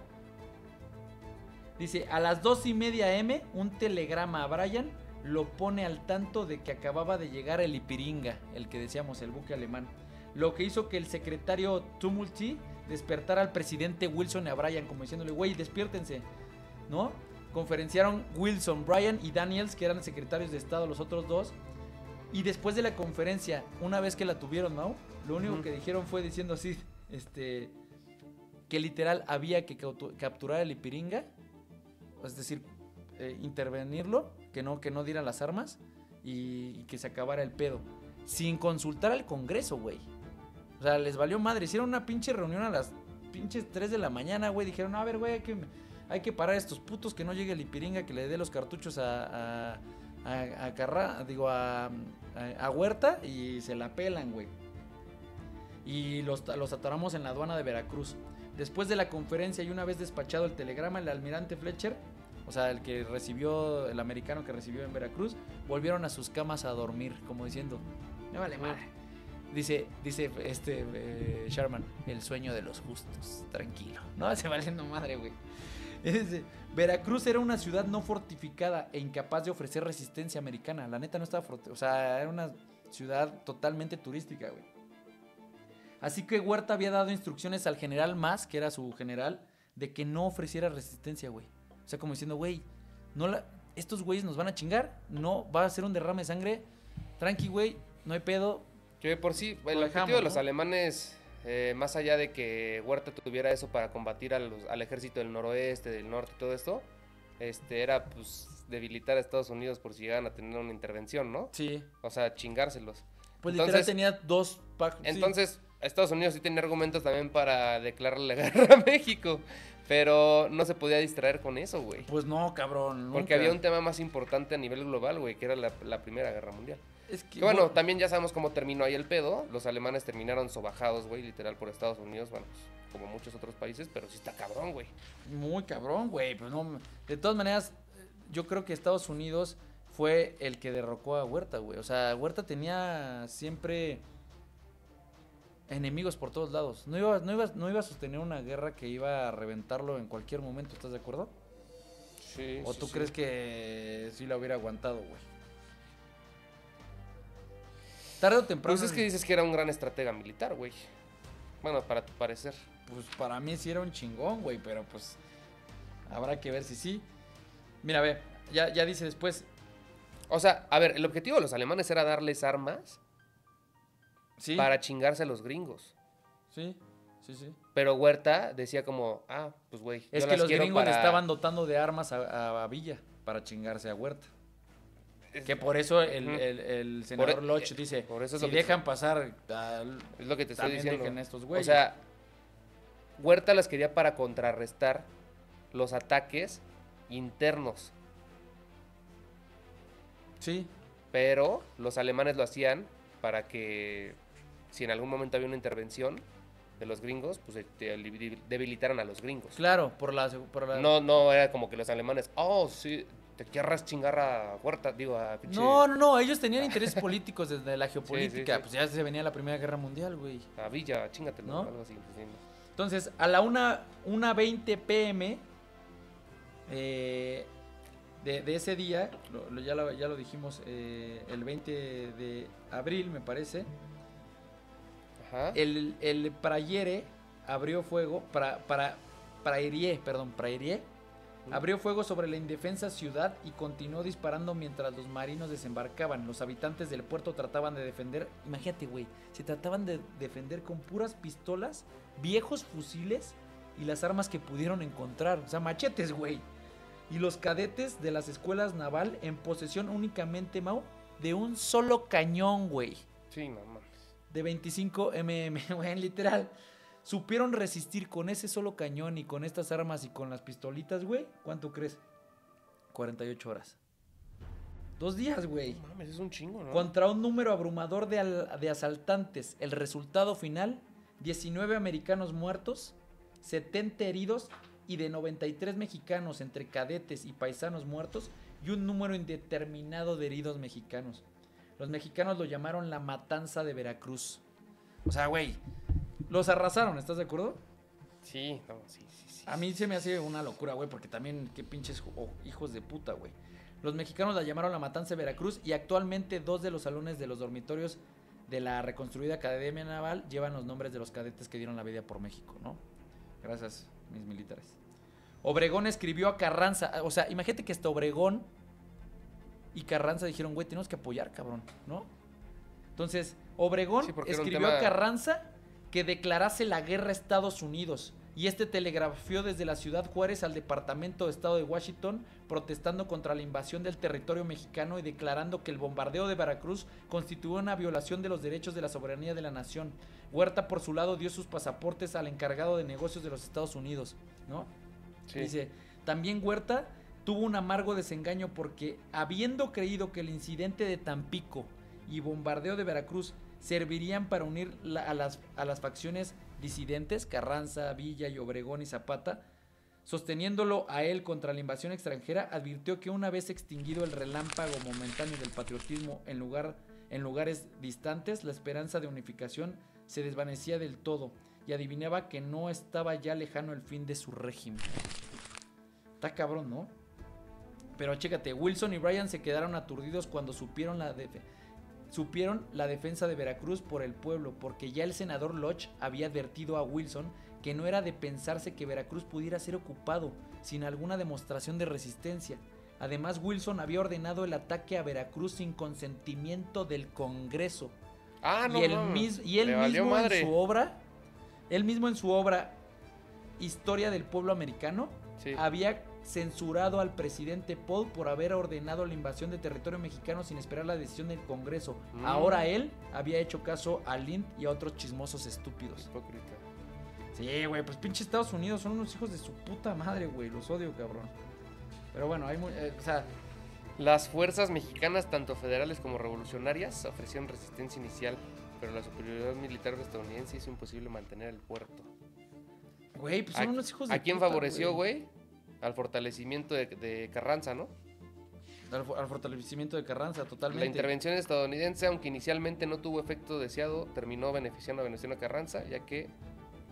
Dice, a las 2:30 AM, un telegrama a Bryan lo pone al tanto de que acababa de llegar el Ipiringa, el que decíamos, el buque alemán. Lo que hizo que el secretario Tumulty despertara al presidente Wilson y a Bryan, como diciéndole, güey, despiértense, ¿no? Conferenciaron Wilson, Bryan y Daniels, que eran secretarios de Estado, los otros dos. Y después de la conferencia, una vez que la tuvieron, ¿no? Lo único que dijeron fue diciendo así, que literal había que capturar el Ipiringa, es decir, intervenirlo, que no dieran las armas y que se acabara el pedo, sin consultar al Congreso, güey. O sea, les valió madre, hicieron una pinche reunión a las pinches 3 de la mañana, güey, dijeron, a ver, güey, hay que parar a estos putos, que no llegue el Ipiringa, que le dé los cartuchos a Huerta y se la pelan, güey. Y los atoramos en la aduana de Veracruz. Después de la conferencia y una vez despachado el telegrama, el almirante Fletcher, o sea, el americano que recibió en Veracruz, volvieron a sus camas a dormir, como diciendo, me vale madre. Dice Sherman, el sueño de los justos, tranquilo. No, se valiendo madre, güey. Veracruz era una ciudad no fortificada e incapaz de ofrecer resistencia americana. La neta no estaba o sea, era una ciudad totalmente turística, güey. Así que Huerta había dado instrucciones al general Mas, que era su general, de que no ofreciera resistencia, güey. O sea, como diciendo, güey, estos güeyes nos van a chingar, no va a ser un derrame de sangre. Tranqui, güey, no hay pedo. Que por sí, el objetivo de los alemanes, más allá de que Huerta tuviera eso para combatir al ejército del noroeste, del norte y todo esto, era pues debilitar a Estados Unidos por si llegan a tener una intervención, ¿no? Sí. O sea, chingárselos. Pues literal tenía 2 Entonces, Estados Unidos sí tenía argumentos también para declararle la guerra a México, pero no se podía distraer con eso, güey. Pues no, cabrón. Porque había un tema más importante a nivel global, güey, que era la Primera Guerra Mundial. Es que, bueno, también ya sabemos cómo terminó ahí el pedo. Los alemanes terminaron sobajados, güey, literal por Estados Unidos, bueno, pues, como muchos otros países, pero sí está cabrón, güey. Muy cabrón, güey. Pues no, de todas maneras, yo creo que Estados Unidos fue el que derrocó a Huerta, güey. O sea, Huerta tenía siempre enemigos por todos lados. No iba a sostener una guerra que iba a reventarlo en cualquier momento, ¿estás de acuerdo? Sí. ¿O tú crees que sí la hubiera aguantado, güey? Tarde o temprano. Pues es que dices que era un gran estratega militar, güey. Bueno, para tu parecer. Pues para mí sí era un chingón, güey, pero pues habrá que ver si sí. Mira, ve, ya dice después. O sea, a ver, el objetivo de los alemanes era darles armas ¿sí? para chingarse a los gringos. Sí. Pero Huerta decía como, pues güey. Es que los gringos le estaban dotando de armas a Villa para chingarse a Huerta. Que por eso el senador Lodge dice, por eso si dejan pasar, es lo que te estoy diciendo. Dejen estos güeyes. O sea, Huerta las quería para contrarrestar los ataques internos. Sí. Pero los alemanes lo hacían para que, si en algún momento había una intervención de los gringos, pues debilitaran a los gringos. Claro, por la... No era como que los alemanes, sí, te querrás chingar a Huerta, a pinche... No, ellos tenían intereses políticos desde la geopolítica, Sí. pues ya se venía la Primera Guerra Mundial, güey. A Villa, chingatelo, ¿no? Algo así. Pues, entonces, a la 1:20 p.m. De ese día, ya lo dijimos, el 20 de abril, me parece, ajá. el Prairie abrió fuego, Prairie, abrió fuego sobre la indefensa ciudad y continuó disparando mientras los marinos desembarcaban. Los habitantes del puerto trataban de defender, imagínate, güey, se trataban de defender con puras pistolas, viejos fusiles y las armas que pudieron encontrar, o sea, machetes, güey. Y los cadetes de las escuelas naval en posesión únicamente, Mau, de un solo cañón, güey. Sí, no mames. De 25 mm, güey, literal. Supieron resistir con ese solo cañón y con estas armas y con las pistolitas, güey. ¿Cuánto crees? 48 horas. 2 días, güey. No mames, es un chingo, ¿no? Contra un número abrumador de asaltantes. El resultado final, 19 americanos muertos, 70 heridos y de 93 mexicanos entre cadetes y paisanos muertos y un número indeterminado de heridos mexicanos. Los mexicanos lo llamaron la matanza de Veracruz. O sea, güey, los arrasaron, ¿estás de acuerdo? Sí. A mí se me hace una locura, güey, porque también qué pinches hijos de puta, güey. Los mexicanos la llamaron la matanza de Veracruz y actualmente 2 de los salones de los dormitorios de la reconstruida Academia Naval llevan los nombres de los cadetes que dieron la vida por México, ¿no? Gracias, mis militares. Obregón escribió a Carranza, o sea, imagínate que hasta Obregón y Carranza dijeron, güey, tenemos que apoyar, cabrón, ¿no? Entonces, Obregón escribió a Carranza que declarase la guerra a Estados Unidos y este telegrafió desde la Ciudad Juárez al Departamento de Estado de Washington protestando contra la invasión del territorio mexicano y declarando que el bombardeo de Veracruz constituía una violación de los derechos de la soberanía de la nación. Huerta, por su lado, dio sus pasaportes al encargado de negocios de los Estados Unidos, ¿no? Sí. Dice, también Huerta tuvo un amargo desengaño porque, habiendo creído que el incidente de Tampico y bombardeo de Veracruz servirían para unir a las facciones disidentes, Carranza, Villa y Obregón y Zapata, sosteniéndolo a él contra la invasión extranjera, advirtió que una vez extinguido el relámpago momentáneo del patriotismo en lugares distantes, la esperanza de unificación se desvanecía del todo y adivinaba que no estaba ya lejano el fin de su régimen. Está cabrón, ¿no? Pero chécate, Wilson y Bryan se quedaron aturdidos cuando supieron la defensa de Veracruz por el pueblo, porque ya el senador Lodge había advertido a Wilson que no era de pensarse que Veracruz pudiera ser ocupado sin alguna demostración de resistencia. Además, Wilson había ordenado el ataque a Veracruz sin consentimiento del Congreso. No, y él mismo en su obra Historia del Pueblo Americano, sí, había censurado al presidente Paul por haber ordenado la invasión de territorio mexicano sin esperar la decisión del Congreso. Ahora él había hecho caso a Lind y a otros chismosos estúpidos. Hipócrita. Sí, güey, pues pinche Estados Unidos son unos hijos de su puta madre, güey. Los odio, cabrón. Pero bueno, hay o sea... Las fuerzas mexicanas, tanto federales como revolucionarias, ofrecieron resistencia inicial, pero la superioridad militar estadounidense hizo imposible mantener el puerto. Güey, pues son unos hijos de ¿A quién puta, favoreció, güey? Al fortalecimiento de Carranza, ¿no? Al fortalecimiento de Carranza, totalmente. La intervención estadounidense, aunque inicialmente no tuvo efecto deseado, terminó beneficiando a Venezuela Carranza, ya que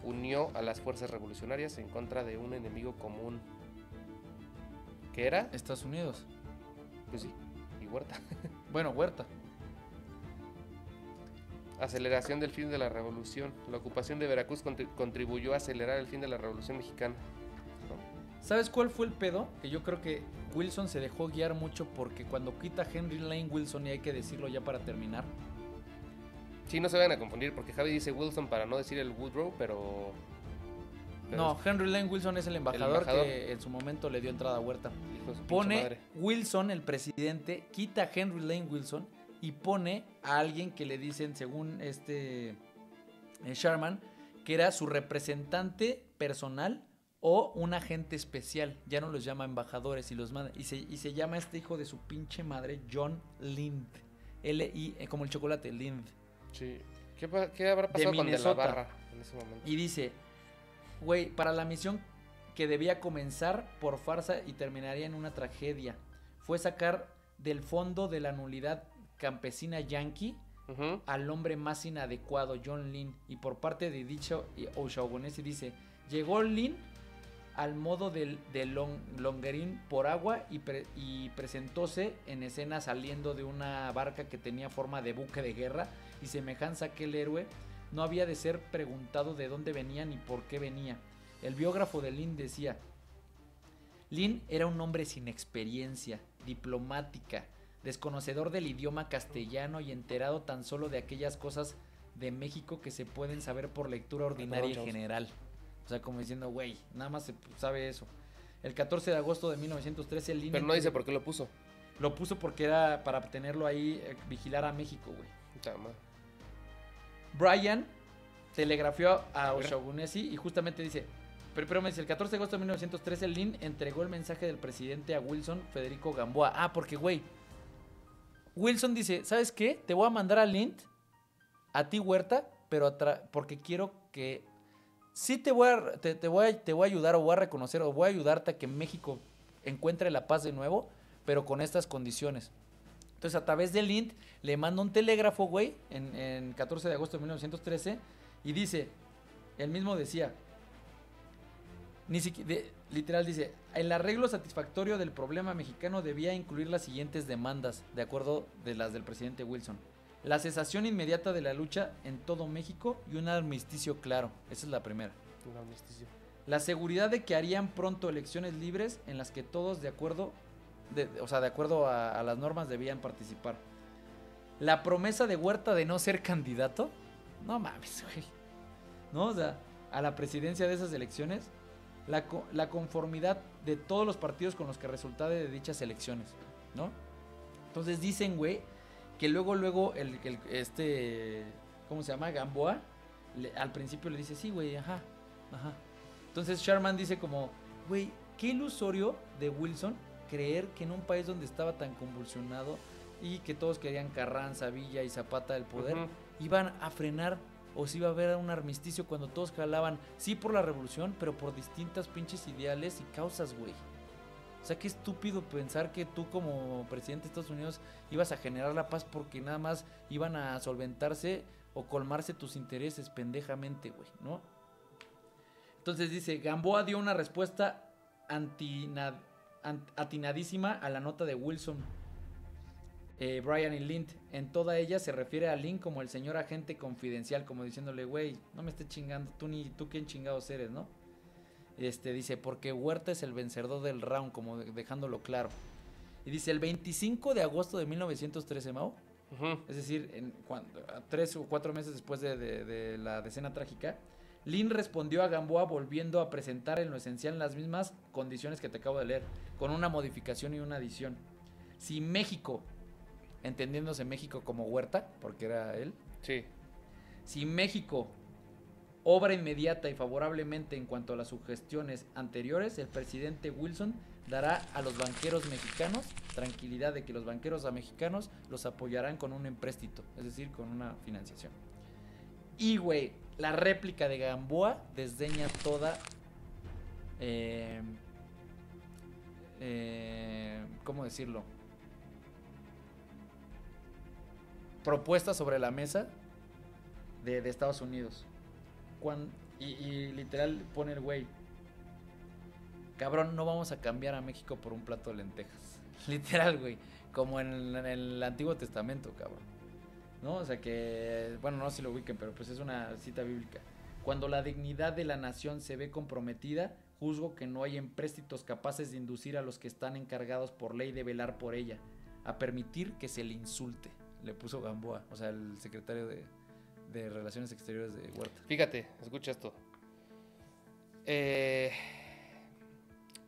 unió a las fuerzas revolucionarias en contra de un enemigo común. ¿Qué era? Estados Unidos. Pues sí, y Huerta. Bueno, Huerta. Aceleración del fin de la revolución. La ocupación de Veracruz contribuyó a acelerar el fin de la revolución mexicana, ¿no? ¿Sabes cuál fue el pedo? Que yo creo que Wilson se dejó guiar mucho porque cuando quita Henry Lane Wilson, y hay que decirlo ya para terminar. Sí, no se vayan a confundir, porque Javi dice Wilson para no decir el Woodrow, pero no, Henry Lane Wilson es el embajador que en su momento le dio entrada a Huerta. Pone Wilson, el presidente, quita a Henry Lane Wilson y pone a alguien que le dicen, según Sherman, que era su representante personal o un agente especial. Ya no los llama embajadores y los manda. Y se llama este hijo de su pinche madre John Lind. Como el chocolate, Lind. Sí. ¿Qué habrá pasado con De la Barra en ese momento? Y dice, güey, para la misión que debía comenzar por farsa y terminaría en una tragedia, fue sacar del fondo de la nulidad campesina yanqui al hombre más inadecuado, John Lind. Y por parte de dicho O'Shaughnessy dice, llegó Lind al modo de Longerín por agua y presentóse en escena saliendo de una barca que tenía forma de buque de guerra, y semejanza a aquel héroe no había de ser preguntado de dónde venía ni por qué venía. El biógrafo de Lind decía, Lind era un hombre sin experiencia diplomática, desconocedor del idioma castellano y enterado tan solo de aquellas cosas de México que se pueden saber por lectura ordinaria y general. O sea, como diciendo, güey, nada más se sabe eso. El 14 de agosto de 1913 Lind... Pero no dice por qué lo puso. Lo puso porque era para tenerlo ahí, vigilar a México, güey. Bryan telegrafió a O'Shaughnessy y justamente dice, pero me dice, el 14 de agosto de 1913 Lind entregó el mensaje del presidente a Wilson Federico Gamboa. Ah, porque, güey, Wilson dice, ¿sabes qué? Te voy a mandar a Lind, a ti Huerta, pero porque quiero que... Sí te voy a ayudar, o voy a reconocer, o voy a ayudarte a que México encuentre la paz de nuevo, pero con estas condiciones. Entonces, a través de Lind, le manda un telégrafo, güey, en 14 de agosto de 1913, y dice, él mismo decía, literal dice, el arreglo satisfactorio del problema mexicano debía incluir las siguientes demandas, de acuerdo de las del presidente Wilson. La cesación inmediata de la lucha en todo México y un armisticio claro. Esa es la primera. Un armisticio. La seguridad de que harían pronto elecciones libres en las que todos de acuerdo a las normas debían participar. La promesa de Huerta de no ser candidato. No mames, güey. ¿No? O sea, a la presidencia de esas elecciones. La conformidad de todos los partidos con los que resultaba de dichas elecciones, ¿no? Entonces dicen, güey, que luego ¿cómo se llama? Gamboa, al principio le dice, sí, güey, ajá. Entonces Sherman dice como, güey, qué ilusorio de Wilson creer que en un país donde estaba tan convulsionado y que todos querían Carranza, Villa y Zapata del poder, iban a frenar o si iba a haber un armisticio cuando todos jalaban, sí por la revolución, pero por distintas pinches ideales y causas, güey. O sea, qué estúpido pensar que tú como presidente de Estados Unidos ibas a generar la paz porque nada más iban a solventarse o colmarse tus intereses pendejamente, güey, ¿no? Entonces dice, Gamboa dio una respuesta atinadísima a la nota de Wilson, Bryan y Lind. En toda ella se refiere a Lind como el señor agente confidencial, como diciéndole, güey, no me estés chingando, tú quién chingados eres, ¿no? Dice, porque Huerta es el vencedor del round, como dejándolo claro. Y dice, el 25 de agosto de 1913, Mau, es decir, 3 o 4 meses después de la decena trágica, Lind respondió a Gamboa volviendo a presentar en lo esencial las mismas condiciones que te acabo de leer, con una modificación y una adición. Si México, entendiéndose México como Huerta, porque era él, Sí. si México obra inmediata y favorablemente en cuanto a las sugestiones anteriores, el presidente Wilson dará a los banqueros mexicanos tranquilidad de que los banqueros mexicanos los apoyarán con un empréstito, es decir, con una financiación. Y, güey, la réplica de Gamboa desdeña toda... ¿cómo decirlo? Propuesta sobre la mesa de Estados Unidos. Y literal pone el güey: cabrón, no vamos a cambiar a México por un plato de lentejas. Literal, güey. Como en el Antiguo Testamento, cabrón. ¿No? O sea que, bueno, no sé si lo ubiquen, pero pues es una cita bíblica. Cuando la dignidad de la nación se ve comprometida, juzgo que no hay empréstitos capaces de inducir a los que están encargados por ley de velar por ella a permitir que se le insulte. Le puso Gamboa, o sea, el secretario de Relaciones Exteriores de Huerta. Fíjate, escucha esto.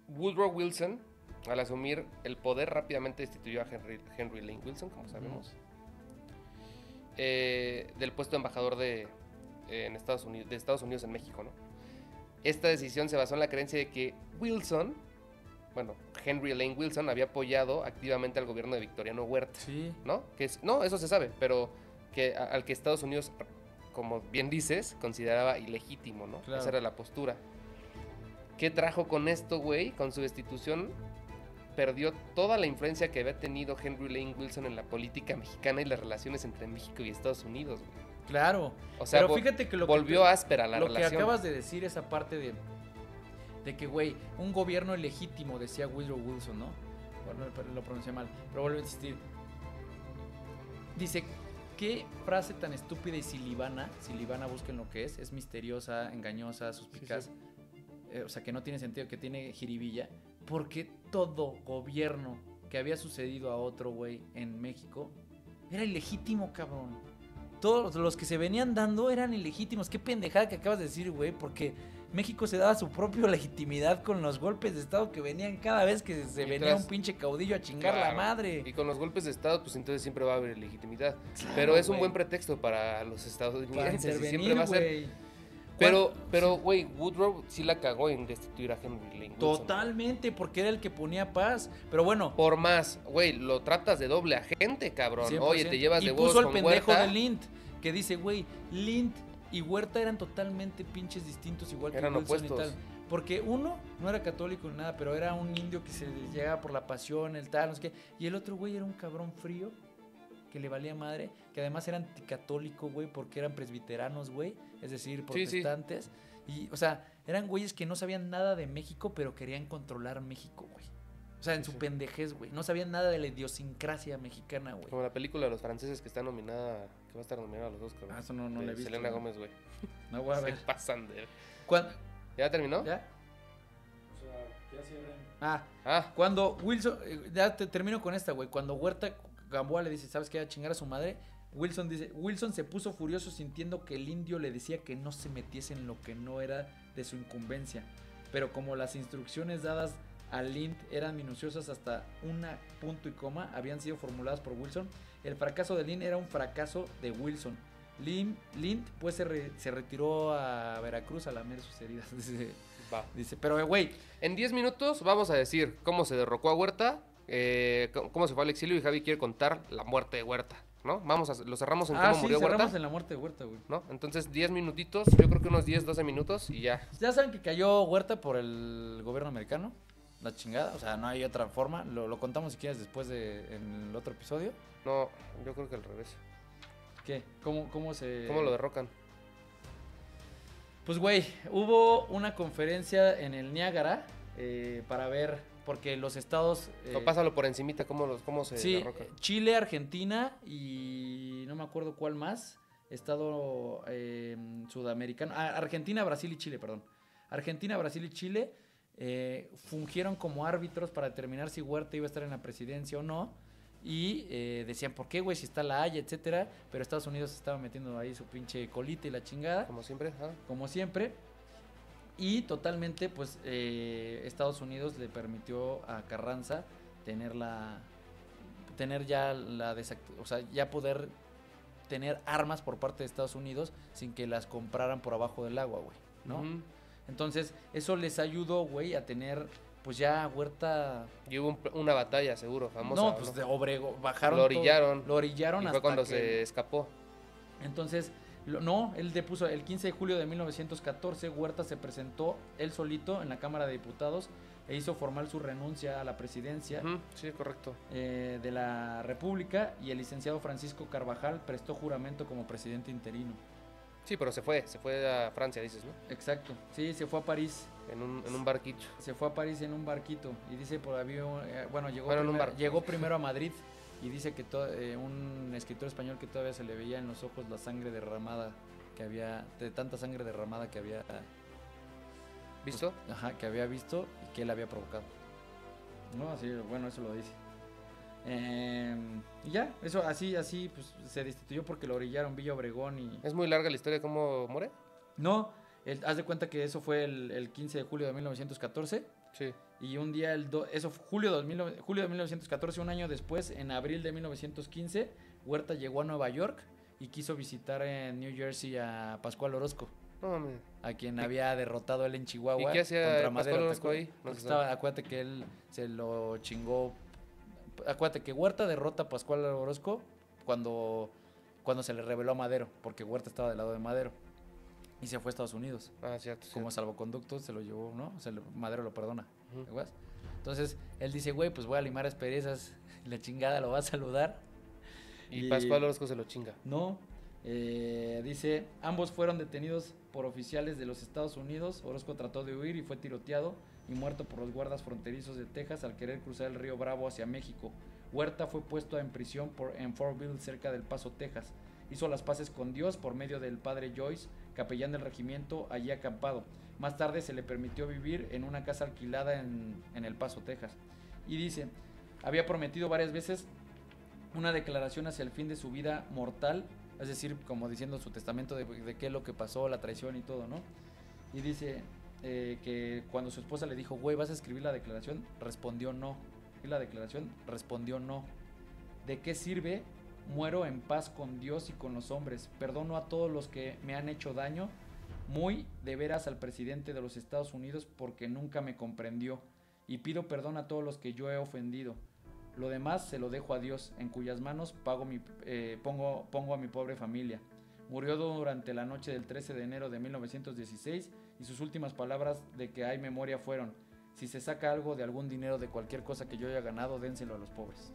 Woodrow Wilson, al asumir el poder, rápidamente destituyó a Henry Lane Wilson, como sabemos, del puesto de embajador de Estados Unidos en México, ¿no? Esta decisión se basó en la creencia de que Henry Lane Wilson había apoyado activamente al gobierno de Victoriano Huerta, Sí. ¿no? No, eso se sabe, pero al que Estados Unidos, como bien dices, consideraba ilegítimo, ¿no? Claro. Esa era la postura. ¿Qué trajo con esto, güey? Con su destitución perdió toda la influencia que había tenido Henry Lane Wilson en la política mexicana y las relaciones entre México y Estados Unidos, güey. Claro. O sea, pero fíjate que volvió áspera la relación. Lo que acabas de decir, esa parte de que, güey, un gobierno legítimo, decía Woodrow Wilson, ¿no? Bueno, lo pronuncié mal, pero vuelvo a insistir. Dice, qué frase tan estúpida y silivana, busquen lo que es misteriosa, engañosa, suspicaz, Sí. O sea, que no tiene sentido, que tiene jiribilla, porque todo gobierno que había sucedido a otro güey en México era ilegítimo, cabrón. Todos los que se venían dando eran ilegítimos. Qué pendejada que acabas de decir, güey, porque México se daba su propia legitimidad con los golpes de estado que venían cada vez que se venía un pinche caudillo a chingar la madre. Y con los golpes de estado, pues entonces siempre va a haber legitimidad. Claro, pero es un güey. buen pretexto para los estadounidenses. Para Y siempre va a ser. güey. Pero, güey, Woodrow sí la cagó en destituir a Henry Lane Wilson. Totalmente, porque era el que ponía paz. Pero bueno. Por más, güey, lo tratas de doble agente, cabrón. 100%. Oye, te llevas de huevos puso el con pendejo Huerta. de Lint, que dice, güey, Lint y Huerta eran totalmente pinches distintos, igual que Eran Wilson opuestos. y tal. Porque uno no era católico ni nada, pero era un indio que se llegaba por la pasión, el tal, no sé qué. Y el otro güey era un cabrón frío, que le valía madre, que además era anticatólico, güey, porque eran presbiteranos, güey, es decir, protestantes. Sí. Y, o sea, eran güeyes que no sabían nada de México, pero querían controlar México, güey. O sea, en su pendejez, güey. No sabían nada de la idiosincrasia mexicana, güey. Como la película de los franceses que está nominada, que va a estar nominada a los Oscars. Eso no le he visto. Selena Gómez, güey. No voy a ver. Se pasan de... ¿Cuándo? ¿Ya terminó? ¿Ya? O sea, ya cierren. Cuando Wilson... ya te termino con esta, güey. Cuando Huerta Gamboa le dice, ¿sabes qué? A chingar a su madre... Wilson dice, Wilson se puso furioso sintiendo que el indio le decía que no se metiese en lo que no era de su incumbencia. Pero como las instrucciones dadas a Lint eran minuciosas hasta una punto y coma, habían sido formuladas por Wilson, el fracaso de Lint era un fracaso de Wilson. Lint pues se retiró a Veracruz a lamer sus heridas. Dice, pero güey. En 10 minutos vamos a decir cómo se derrocó a Huerta, cómo se fue al exilio, y Javi quiere contar la muerte de Huerta, ¿no? Lo cerramos en cómo murió Huerta. Cerramos en la muerte de Huerta, güey. ¿No? Entonces 10 minutitos, yo creo que unos 10, 12 minutos y ya. Ya saben que cayó Huerta por el gobierno americano, la chingada, o sea, no hay otra forma. Lo contamos si quieres después en el otro episodio. No, yo creo que al revés. ¿Qué? ¿Cómo lo derrocan? Pues, güey, hubo una conferencia en el Niágara para ver, porque los estados... pásalo por encimita, cómo se derrocan. Chile, Argentina y no me acuerdo cuál más, estado sudamericano. Argentina, Brasil y Chile, perdón. Argentina, Brasil y Chile fungieron como árbitros para determinar si Huerta iba a estar en la presidencia o no. Y decían, ¿por qué, güey? Si está la Haya, etcétera. Pero Estados Unidos estaba metiendo ahí su pinche colita y la chingada. Como siempre. Como siempre. Y totalmente, pues, Estados Unidos le permitió a Carranza tener ya o sea, ya poder tener armas por parte de Estados Unidos sin que las compraran por abajo del agua, güey, ¿no? Entonces, eso les ayudó, güey, a tener, pues ya Huerta... Y hubo una batalla, seguro, famosa. No, pues de Obregón, bajaron lo orillaron. Lo orillaron y hasta fue cuando se escapó. Entonces, él depuso el 15 de julio de 1914, Huerta se presentó él solito en la Cámara de Diputados e hizo formal su renuncia a la presidencia sí, correcto. De la República, y el licenciado Francisco Carvajal prestó juramento como presidente interino. Sí, pero se fue a Francia, dices, ¿no? Exacto, sí, se fue a París. En un barquito. Se fue a París en un barquito, y dice por avión, llegó primero a Madrid, y dice que un escritor español que todavía se le veía en los ojos la sangre derramada que había, de tanta sangre derramada que había visto. Pues, que había visto y que él había provocado. No, así, bueno, eso lo dice. Y ya, eso así pues se destituyó porque lo orillaron Villa Obregón y... ¿Es muy larga la historia de cómo muere? No, haz de cuenta que eso fue el 15 de julio de 1914. Sí. Y un día, eso fue julio de 1914, un año después, en abril de 1915, Huerta llegó a Nueva York y quiso visitar en New Jersey a Pascual Orozco. No, a quien había derrotado él en Chihuahua. ¿Y qué hacía Pascual Orozco ahí? No acuérdate que él se lo chingó. Acuérdate que Huerta derrota a Pascual Orozco cuando se le rebeló a Madero, porque Huerta estaba del lado de Madero. Y se fue a Estados Unidos. Cierto. Como salvoconducto se lo llevó, ¿no? Madero lo perdona. ¿Te acuerdas? Entonces, él dice, güey, pues voy a limar asperezas. La chingada lo va a saludar. Y Pascual Orozco se lo chinga. No. Dice, ambos fueron detenidos por oficiales de los Estados Unidos. Orozco trató de huir y fue tiroteado y muerto por los guardas fronterizos de Texas al querer cruzar el río Bravo hacia México. Huerta fue puesto en prisión en Fortville, cerca del Paso, Texas. Hizo las paces con Dios por medio del padre Joyce, capellán del regimiento allí acampado. Más tarde se le permitió vivir en una casa alquilada en El Paso, Texas. Y dice, había prometido varias veces una declaración hacia el fin de su vida mortal, es decir, como diciendo su testamento de qué es lo que pasó, la traición y todo, ¿no? Y dice que cuando su esposa le dijo, güey, ¿vas a escribir la declaración? Respondió no. Y la declaración respondió no. ¿De qué sirve? Muero en paz con Dios y con los hombres. Perdono a todos los que me han hecho daño. Muy de veras al presidente de los Estados Unidos porque nunca me comprendió. Y pido perdón a todos los que yo he ofendido. Lo demás se lo dejo a Dios, en cuyas manos pongo a mi pobre familia. Murió durante la noche del 13 de enero de 1916 y sus últimas palabras de que hay memoria fueron: si se saca algo de algún dinero de cualquier cosa que yo haya ganado, dénselo a los pobres.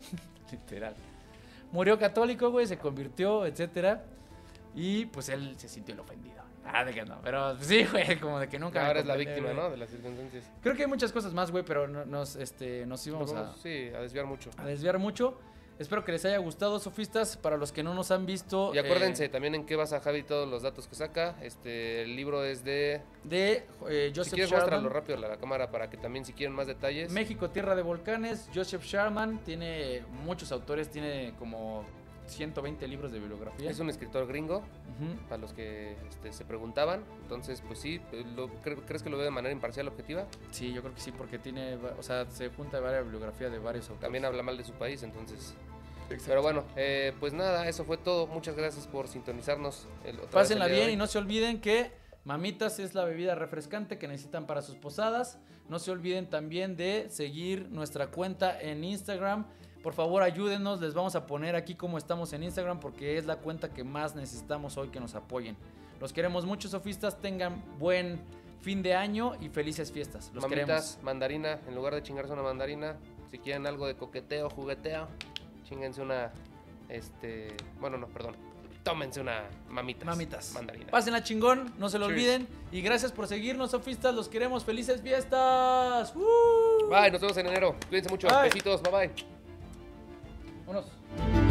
Literal. Murió católico, güey, se convirtió, etcétera. Y pues él se sintió el ofendido. De que no, pero sí, güey, como de que nunca. Ahora es la víctima, ¿no? De las circunstancias. Creo que hay muchas cosas más, güey, pero nos íbamos a desviar mucho. A desviar mucho. Espero que les haya gustado, sofistas. Para los que no nos han visto. Y acuérdense también en qué basa Javi todos los datos que saca. El libro es de Joseph Si quieres, Sharman. muéstralo rápido a la cámara para que también, si quieren más detalles. México, tierra de volcanes. Joseph Sharman tiene muchos autores, tiene como 120 libros de bibliografía. Es un escritor gringo, para los que se preguntaban. Entonces, pues sí, ¿crees que lo ve de manera imparcial, objetiva? Sí, yo creo que sí, porque se junta varias bibliografías de varios autores. También habla mal de su país, entonces. Exacto. Pero bueno, pues nada, eso fue todo. Muchas gracias por sintonizarnos. Pásenla bien y no se olviden que Mamitas es la bebida refrescante que necesitan para sus posadas. No se olviden también de seguir nuestra cuenta en Instagram. Por favor, ayúdenos, les vamos a poner aquí cómo estamos en Instagram porque es la cuenta que más necesitamos hoy que nos apoyen. Los queremos mucho, sofistas, tengan buen fin de año y felices fiestas. Los Mamitas, queremos. mandarina, en lugar de chingarse una mandarina, si quieren algo de coqueteo, jugueteo, chinguense una, tómense una mamitas. Mandarina. Pásenla chingón, no se lo Cheers. olviden. Y gracias por seguirnos, sofistas, los queremos, felices fiestas. Bye, nos vemos en enero. Cuídense mucho, Bye. besitos, bye bye. Vámonos.